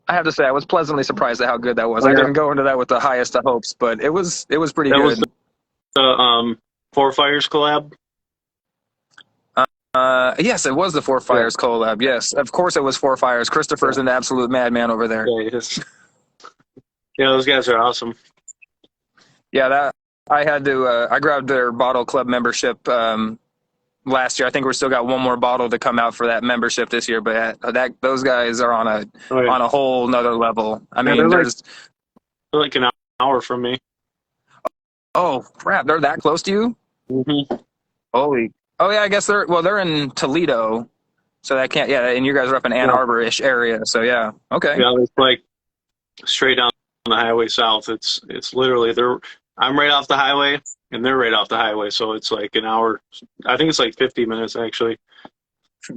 I have to say I was pleasantly surprised at how good that was. I didn't go into that with the highest of hopes, but it was pretty good. Was the Four Fires collab? Yes, it was the Four Fires collab. Yes, of course it was Four Fires. Christopher's an absolute madman over there. Yeah, he is. Yeah, those guys are awesome. Yeah, that I had to. I grabbed their bottle club membership last year. I think we're still got one more bottle to come out for that membership this year. But those guys are on a whole nother level. I mean, they're like an hour from me. Oh crap! They're that close to you? Mm-hmm. Holy. Oh yeah, I guess they're in Toledo, so that can't. Yeah, and you guys are up in Ann Yeah, Arbor-ish area. So yeah, okay. yeah, it's like straight down the highway south. It's literally they're I'm right off the highway and they're right off the highway, so it's like an hour. I think it's like 50 minutes actually.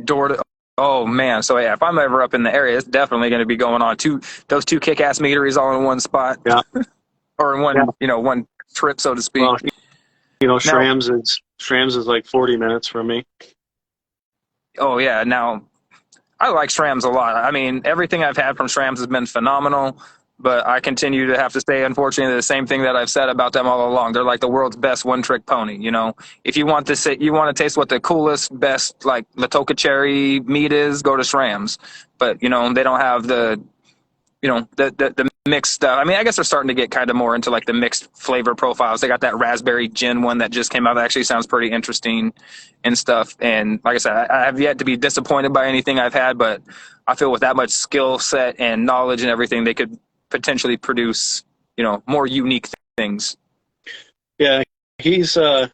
Door to. Oh man, so yeah, if I'm ever up in the area, it's definitely going to be going on those two kick-ass meaderies all in one spot, Yeah, or in yeah. one trip, so to speak. Well, you know, Now, Shram's is like 40 minutes from me. oh yeah, now I like Shrams a lot. I mean, everything I've had from Shrams has been phenomenal, but I continue to have to say, unfortunately, the same thing that I've said about them all along. They're like the world's best one-trick pony. If you want you want to taste what the coolest, best like Latoka cherry meat is, go to Shrams. But they don't have the mixed stuff. I mean, I guess they're starting to get kind of more into like the mixed flavor profiles. They got that raspberry gin one that just came out that actually sounds pretty interesting and stuff. And like I said, I have yet to be disappointed by anything I've had, but I feel with that much skill set and knowledge and everything, they could potentially produce, more unique things. Yeah, he's like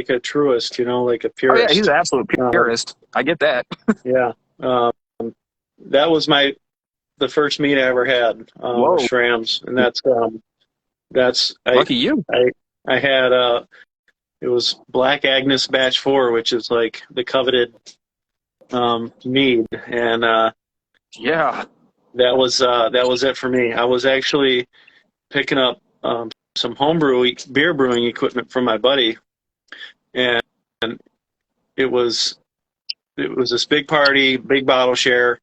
a truist, like a Oh yeah, he's purist. an absolute Um, purist. I get that. yeah, that was the first meat I ever had was Whoa, Shram's, and that's lucky you. I I had it was Black Agnes Batch 4, which is like the coveted mead, and Yeah. that was it for me. I was actually picking up some beer brewing equipment from my buddy, and it was it was this big party, big bottle share,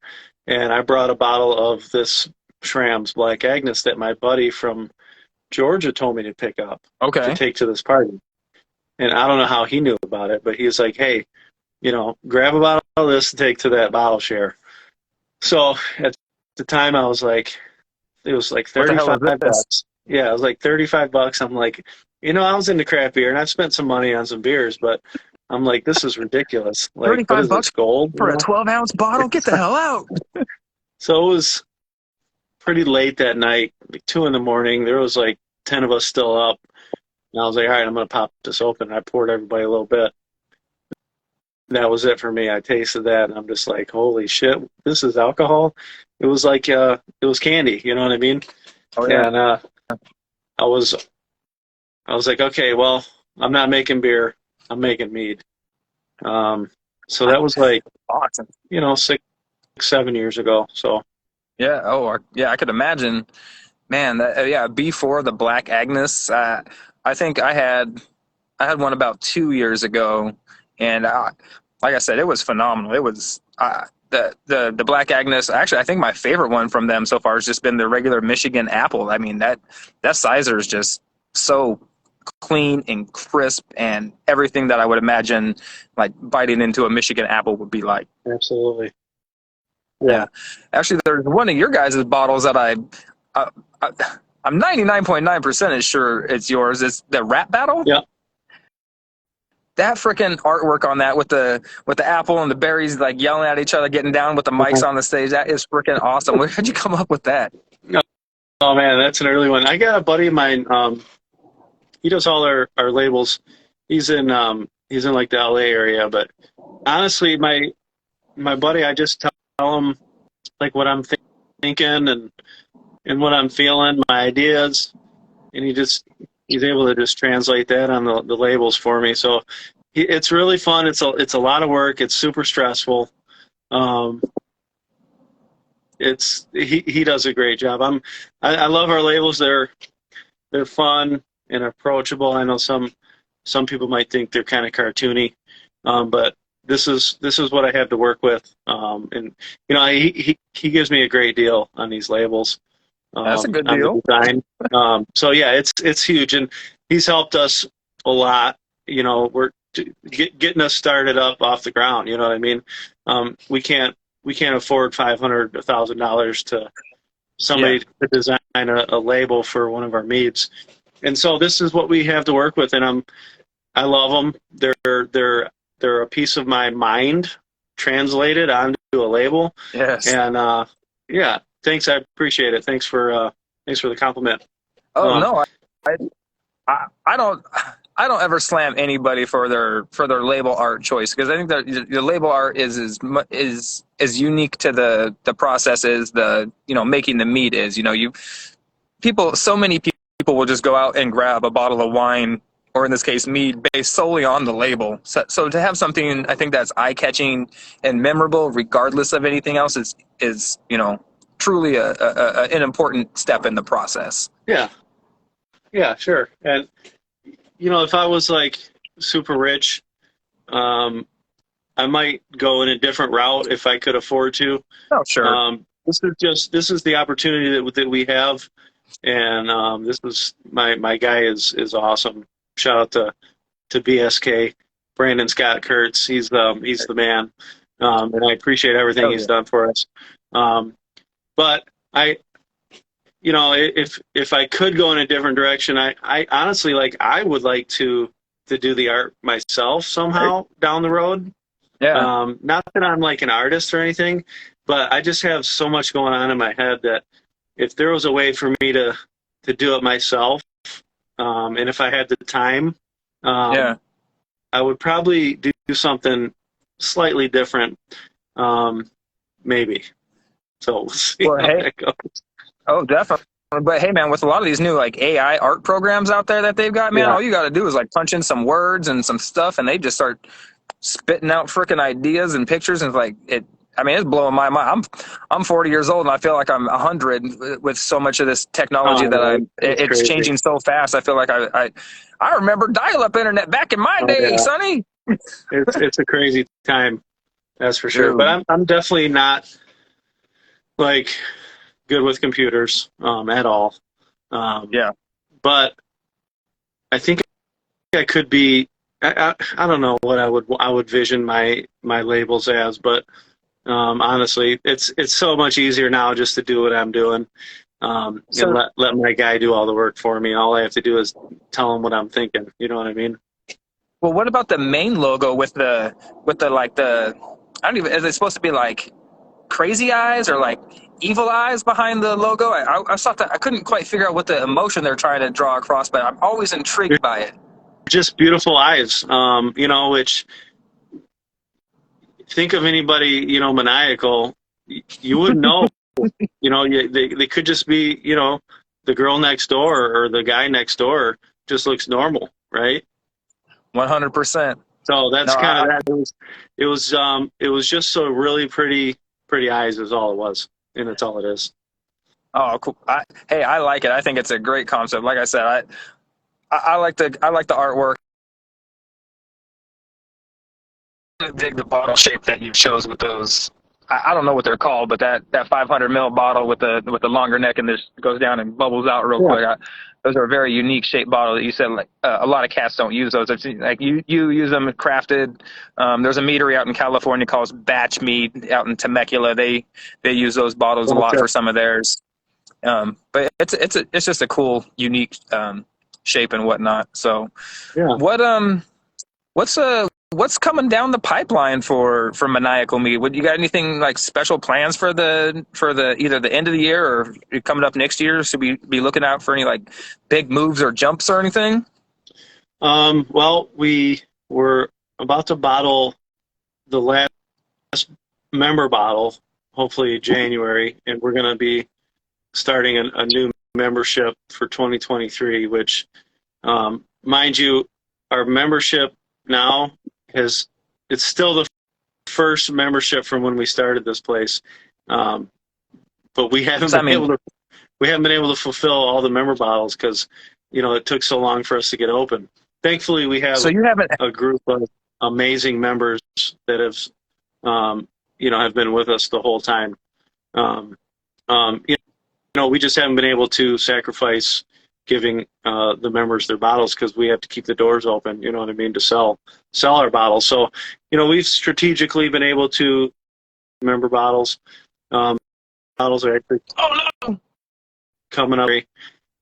and I brought a bottle of this Shram's Black Agnes that my buddy from Georgia told me to pick up to Okay. take to this party. And I don't know how he knew about it, but he was like, "Hey, grab a bottle of this and take to that bottle share." So at the time, I was like, it was like What the hell 35 is this? bucks. Yeah, it was like 35 bucks. I'm like, I was into craft beer and I've spent some money on some beers, but I'm like, this is ridiculous. Like, what 35 is this, bucks gold? for a 12-ounce bottle? Get the hell out. So it was pretty late that night, like 2 in the morning. There was like 10 of us still up. And I was like, all right, I'm going to pop this open. I poured everybody a little bit. That was it for me. I tasted that and I'm just like, holy shit, this is alcohol. It was like, it was candy. You know what I mean? Oh yeah. And I was, I was like, okay, well, I'm not making beer. I'm making mead. So that was like, Awesome. 6, 7 years ago. So Yeah. Oh, yeah. I could imagine, man. Yeah. Before the Black Agnes, I think I had one about 2 years ago, and like I said, it was phenomenal. It was the Black Agnes. Actually, I think my favorite one from them so far has just been the regular Michigan apple. I mean that sizer is just so clean and crisp, and everything that I would imagine like biting into a Michigan apple would be like. absolutely. Yeah. Yeah, actually, there's one of your guys' bottles that I, I I'm 99.9% sure it's yours. It's the Rap Battle. Yeah. That freaking artwork on that with the apple and the berries like yelling at each other, getting down with the mics on the stage. That is freaking awesome. Where did you come up with that? Oh man, that's an early one. I got a buddy of mine. He does all our labels. He's in like the LA area, but honestly, my buddy, I just tell him like what I'm thinking and what I'm feeling, my ideas, and he's able to just translate that on the labels for me. So it's really fun. It's a lot of work. It's super stressful. Um, he does a great job. I love our labels. They're fun and approachable. I know some people might think they're kind of cartoony, but this is what I have to work with. And he gives me a great deal on these labels, That's a good on the deal. design. So yeah, it's huge, and he's helped us a lot. We're getting us started up off the ground. You know what I mean? We can't afford $500,000 to Yeah, somebody to design a label for one of our meads. And so this is what we have to work with, and I love them. They're a piece of my mind translated onto a label. yes. And yeah, thanks. I appreciate it. Thanks for the compliment. Oh Um, no, I don't. I don't ever slam anybody for their label art choice, because I think that your label art is as unique to the process as the, you know, making the mead is. You know, so many people will just go out and grab a bottle of wine, or in this case mead, based solely on the label. So to have something, I think, that's eye catching and memorable regardless of anything else is, you know, truly an important step in the process. Yeah, yeah, sure. And you know, if I was like super rich, um, I might go in a different route if I could afford to. Oh, sure. This is the opportunity that we have, and this is my guy is awesome. Shout out to BSK, Brandon Scott Kurtz. He's the man, and I appreciate everything Oh, he's yeah. done for us. But I, you know, if I could go in a different direction, I honestly like I would like to do the art myself somehow down the road. Yeah. Not that I'm like an artist or anything, but I just have so much going on in my head that if there was a way for me to do it myself, and if I had the time, Yeah. I would probably do something slightly different, maybe. So we'll see Well, how hey, that goes. oh, definitely. But hey, man, with a lot of these new like AI art programs out there that they've got, man, Yeah, all you got to do is like punch in some words and some stuff, and they just start spitting out freaking ideas and pictures, and it's like it. I mean, it's blowing my mind. I'm 40 years old, and I feel like I'm 100 with so much of this technology that it's it's crazy. changing so fast. I feel like I remember dial-up internet back in my Oh day, yeah, Sonny. it's a crazy time, that's for sure. But Dude, I'm definitely not like good with computers at all. Um, yeah. but I think I could be. I don't know what I would vision my labels as, but honestly, it's so much easier now just to do what I'm doing, and So, let my guy do all the work for me. All I have to do is tell him what I'm thinking. You know what I mean? well, what about the main logo with the like the I don't even, is it supposed to be like crazy eyes or like evil eyes behind the logo? I thought that I couldn't quite figure out what the emotion they're trying to draw across, but I'm always They're intrigued by it. just beautiful eyes. You know, which think of anybody maniacal, you wouldn't know. You know, they could just be the girl next door or the guy next door just looks normal, right? 100%. So No, that's kind of that. It was just so really pretty eyes is all it was, and that's all it is. oh, cool. Hey, I like it. I think it's a great concept. Like I said, I like the artwork. I dig the bottle shape that you chose with those. I don't know what they're called, but that 500 ml bottle with the longer neck and this goes down and bubbles out real Yeah. quick. Those are a very unique shaped bottle that you said like a lot of cats don't use those. I've seen, like you use them crafted. There's a meadery out in California called Batch Mead out in Temecula. They use those bottles a lot Okay. for some of theirs. But it's just a cool, unique shape and whatnot. So Yeah. what what's coming down the pipeline for Maniacal Mead? Would you got anything like special plans for the either the end of the year or coming up next year? Should we be looking out for any like big moves or jumps or anything? Well, we were about to bottle the last member bottle, hopefully January, and we're going to be starting a new membership for 2023, which, mind you, our membership now has it's still the first membership from when we started this place, but So I mean, we haven't been able to fulfill all the member bottles because it took so long for us to get open. Thankfully, we so have you haven't. a group of amazing members that have been with us the whole time. Um, you we just haven't been able to sacrifice giving the members their bottles because we have to keep the doors open. You know what I mean, to sell our bottles. So, we've strategically been able to member bottles. Bottles are actually Oh no! coming up.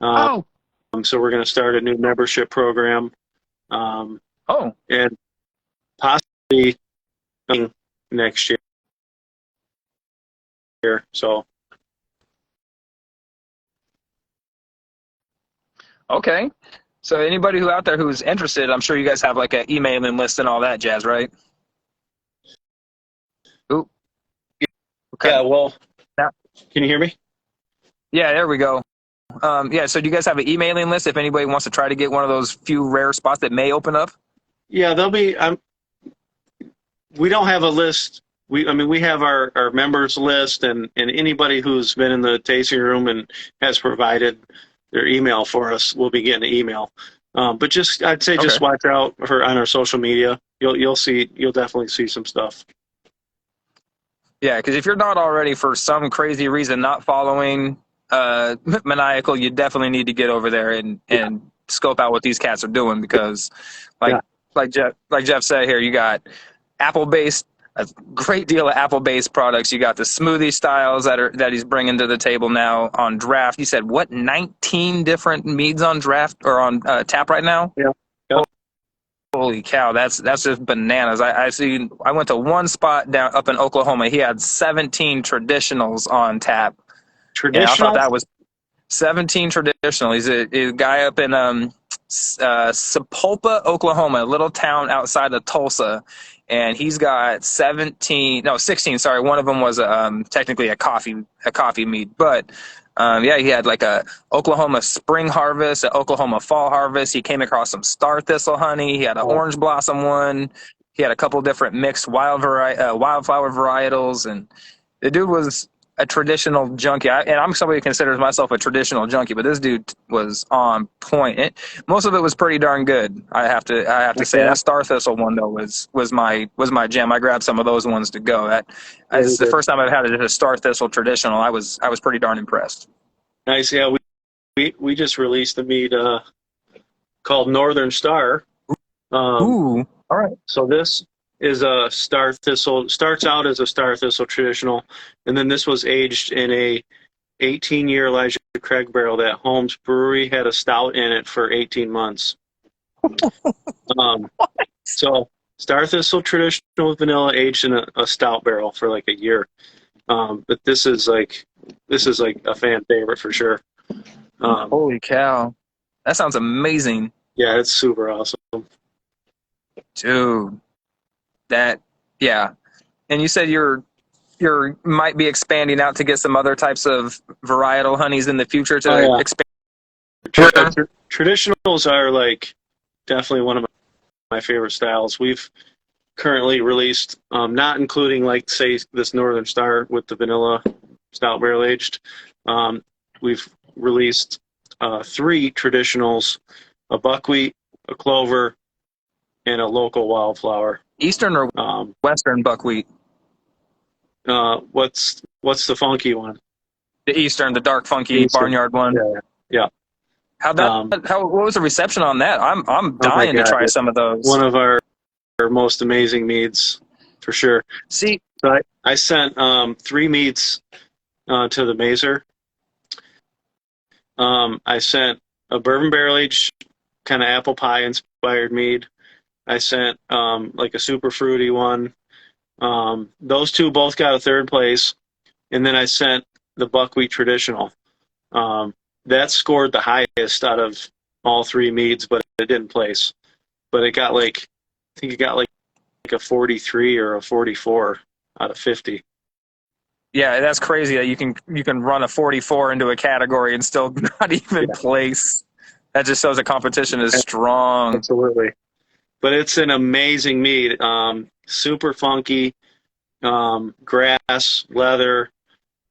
Um, Oh so we're going to start a new membership program, oh. and possibly next year. So Okay. So anybody who out there who's interested, I'm sure you guys have like an emailing list and all that jazz, right? Ooh, okay. Yeah, well, Now, can you hear me? yeah, there we go. Yeah, so do you guys have an emailing list if anybody wants to try to get one of those few rare spots that may open up? Yeah, there'll be. We don't have a list. I mean, we have our members list, and anybody who's been in the tasting room and has provided their email for us will be getting an email. But I'd say Okay. just watch out for on our social media. You'll definitely see some stuff. Yeah, because if you're not already, for some crazy reason, not following Maniacal, you definitely need to get over there and scope out what these cats are doing because, like Yeah. Jeff said here, you got apple-based, a great deal of apple-based products. You got the smoothie styles that he's bringing to the table now on draft. You said what, 19 different meads on draft or on tap right now? Yeah. Yep. Holy cow, that's just bananas. I went to one spot down up in Oklahoma. He had 17 traditionals on tap. And I thought Traditional. that was 17 traditional. He's a guy up in Sapulpa, Oklahoma, a little town outside of Tulsa. And he's got 16, sorry. One of them was technically a coffee mead, but yeah, he had like a Oklahoma spring harvest, an Oklahoma fall harvest. He came across some star thistle honey. He had an orange blossom one. He had a couple different mixed wildflower varietals, and the dude was a traditional junkie. And I'm somebody who considers myself a traditional junkie, but this dude was on point. Most of it was pretty darn good. I have to say that star thistle one though was my jam. I grabbed some of those ones to go. It's the first time I've had a star thistle traditional. I was pretty darn impressed. Nice. Yeah, we just released a mead called Northern Star. Ooh, all right. So this is a star thistle. Starts out as a star thistle traditional, and then this was aged in a 18-year Elijah Craig barrel that Holmes Brewery had a stout in it for 18 months. So star thistle traditional with vanilla aged in a stout barrel for like a year. But this is like a fan favorite for sure. Holy cow, that sounds amazing. Yeah, it's super awesome. Dude, yeah. And you said you're might be expanding out to get some other types of varietal honeys in the future to expand. Traditionals are like definitely one of my favorite styles. We've currently released, not including like say this Northern Star with the vanilla stout barrel aged. We've released 3 traditionals: a buckwheat, a clover, and a local wildflower. Eastern or Western buckwheat? What's the funky one? The Eastern, the dark funky barnyard one. Yeah. What was the reception on that? I'm dying to try some of those. One of our most amazing meads, for sure. See, so I sent 3 meads to the Mazer. I sent a bourbon barrel aged kind of apple pie inspired mead. I sent like a super fruity one. Those 2 both got a 3rd place, and then I sent the buckwheat traditional. That scored the highest out of all 3 meads, but it didn't place. But it got I think it got like a 43 or a 44 out of 50. Yeah, that's crazy that you can run a 44 into a category and still not even place. That just shows the competition is strong. Absolutely. But it's an amazing mead. Super funky, grass, leather,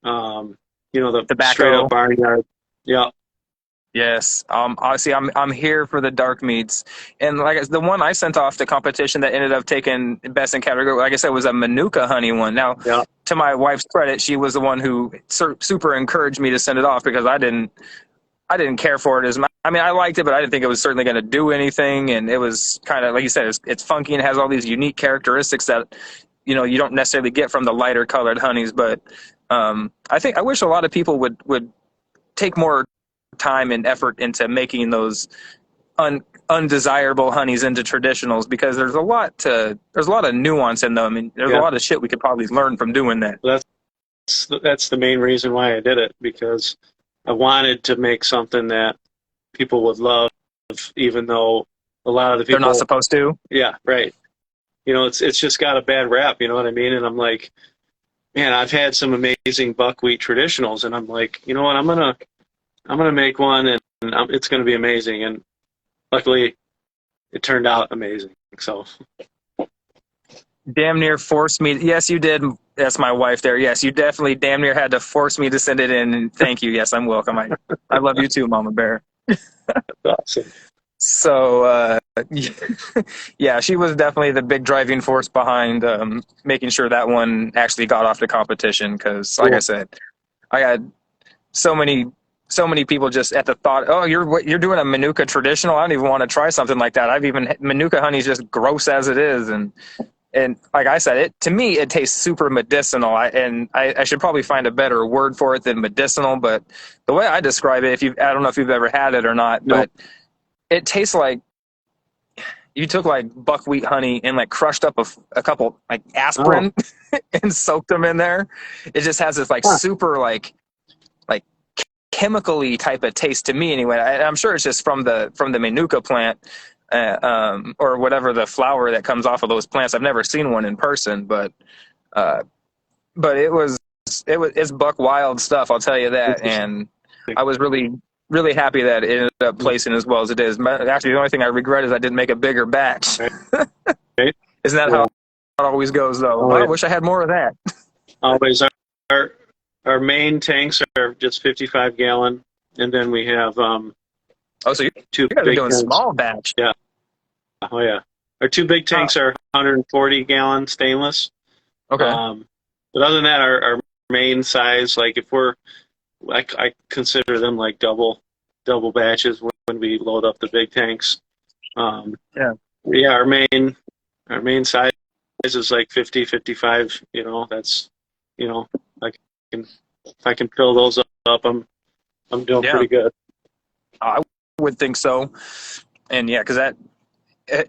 the tobacco. Straight up barnyard. Yeah. Yes. Obviously, I'm here for the dark meads, and the one I sent off to competition that ended up taking best in category, like I said, was a Manuka honey one. Now, to my wife's credit, she was the one who super encouraged me to send it off because I didn't care for it as much. I mean, I liked it, but I didn't think it was certainly going to do anything. And it was kind of, like you said, it's funky and has all these unique characteristics that, you don't necessarily get from the lighter colored honeys. But I wish a lot of people would take more time and effort into making those undesirable honeys into traditionals, because there's a lot of nuance in them, and there's a lot of shit we could probably learn from doing that. That's the main reason why I did it, because I wanted to make something that people would love aggressive, even though a lot of the They're people, not supposed to. yeah, right. You know, it's just got a bad rap. You know what I mean? And I'm like, man, I've had some amazing buckwheat traditionals, and I'm like, you know what? I'm gonna make one, and it's gonna be amazing. And luckily, it turned out amazing. So Damn near forced me. Yes, you did. That's my wife there. Yes, you definitely damn near had to force me to send it in. And thank you. Yes, I'm welcome. I love you too, Mama Bear. awesome. So, yeah, she was definitely the big driving force behind making sure that one actually got off the competition. Because, like I Cool. said, I had so many people just at the thought, oh, you're doing a Manuka traditional. I don't even want to try something like that. Manuka honey's just gross as it is, and like I said, to me it tastes super medicinal. I should probably find a better word for it than medicinal, but the way I describe it, I don't know if you've ever had it or not, Nope. but it tastes like you took like buckwheat honey and like crushed up a couple like aspirin and soaked them in there. It just has this like Huh. super like chemically type of taste to me anyway. I'm sure it's just from the manuka plant, or whatever the flower that comes off of those plants. I've never seen one in person, but it's buck wild stuff. I'll tell you that. And I was really happy that it ended up placing as well as it is. Actually, the only thing I regret is I didn't make a bigger batch. Right. Isn't that how it always goes, though? Always. I wish I had more of that. Always. Our main tanks are just 55-gallon, and then we have So you two guys are big doing tanks. small batch. Yeah. Oh yeah. Our two big tanks are 140-gallon stainless. Okay. But other than that, our main size, like if I consider them like double batches when we load up the big tanks. Yeah. Yeah, our main size is like 50, 55. You know, that's, you know, if I can fill those up, I'm doing pretty good. I would think so. And yeah, because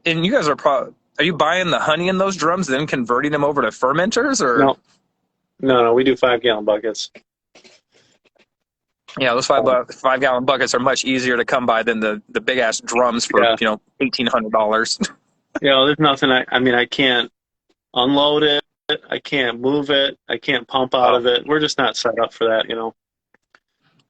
and you guys are you buying the honey in those drums, then converting them over to fermenters, or? No, we do 5-gallon buckets. Yeah, those 5-gallon buckets are much easier to come by than the big ass drums for $1,800. Yeah, there's nothing. I can't unload it. I can't move it. I can't pump out of it. We're just not set up for that, you know.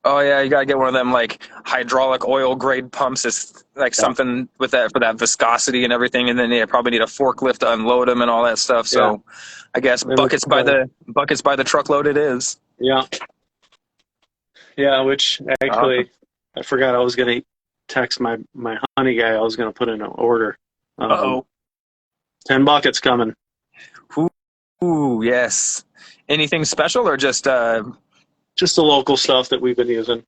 Oh yeah, you gotta get one of them like hydraulic oil grade pumps. It's like something with that for that viscosity and everything, and then you probably need a forklift to unload them and all that stuff. So, I guess buckets by the truckload it is. Yeah. Yeah, which actually I forgot I was gonna text my honey guy. I was gonna put in an order. 10 buckets coming. Ooh, yes. Anything special or just the local stuff that we've been using?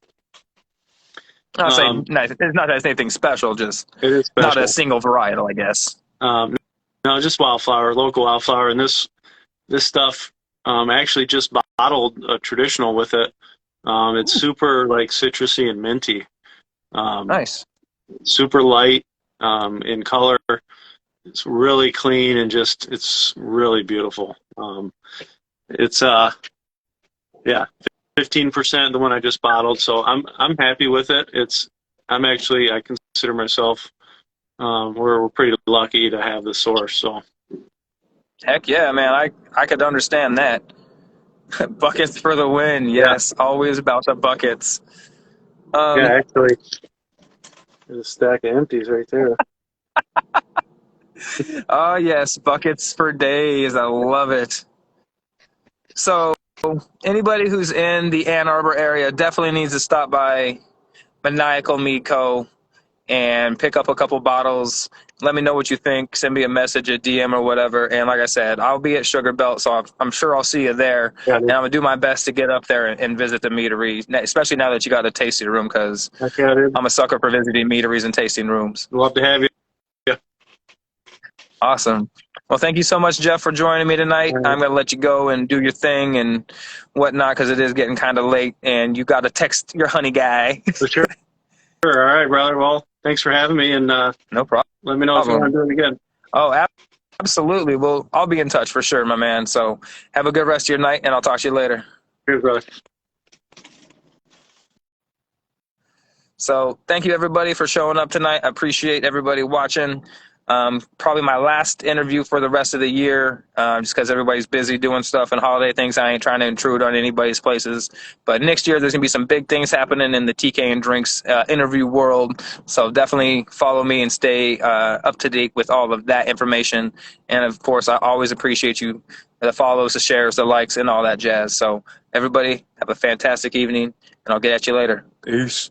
I'll say it's not that it's anything special, just it is special. Not a single varietal, I guess. No, just wildflower, local wildflower, and this stuff actually just bottled a traditional with it. It's super like citrusy and minty. Nice. Super light in color. It's really clean and it's really beautiful. It's 15% the one I just bottled, so I'm happy with it. I consider myself we're pretty lucky to have the source. So heck yeah, man, I could understand that. Buckets for the win, yes, always about the buckets. Actually, there's a stack of empties right there. Oh yes, buckets for days. I love it. So anybody who's in the Ann Arbor area definitely needs to stop by Maniacal Mead Co. and pick up a couple bottles. Let me know what you think. Send me a message, a DM or whatever. And like I said, I'll be at Sugar Belt, so I'm sure I'll see you there. And I'm going to do my best to get up there and visit the meadery, especially now that you got a tasting room, because I'm a sucker for visiting meaderies and tasting rooms. Love to have you. Yeah. Awesome. Well, thank you so much, Jeff, for joining me tonight. I'm going to let you go and do your thing and whatnot, because it is getting kind of late, and you got to text your honey guy. For sure. All right, brother. Well, thanks for having me, and no problem. Let me know if you want to do it again. Oh, absolutely. Well, I'll be in touch for sure, my man. So have a good rest of your night, and I'll talk to you later. Cheers, brother. So thank you everybody for showing up tonight. I appreciate everybody watching. Probably my last interview for the rest of the year, just because everybody's busy doing stuff and holiday things. I ain't trying to intrude on anybody's places. But next year, there's going to be some big things happening in the TK and Drinks interview world. So definitely follow me and stay up to date with all of that information. And of course, I always appreciate you, the follows, the shares, the likes, and all that jazz. So everybody, have a fantastic evening, and I'll get at you later. Peace.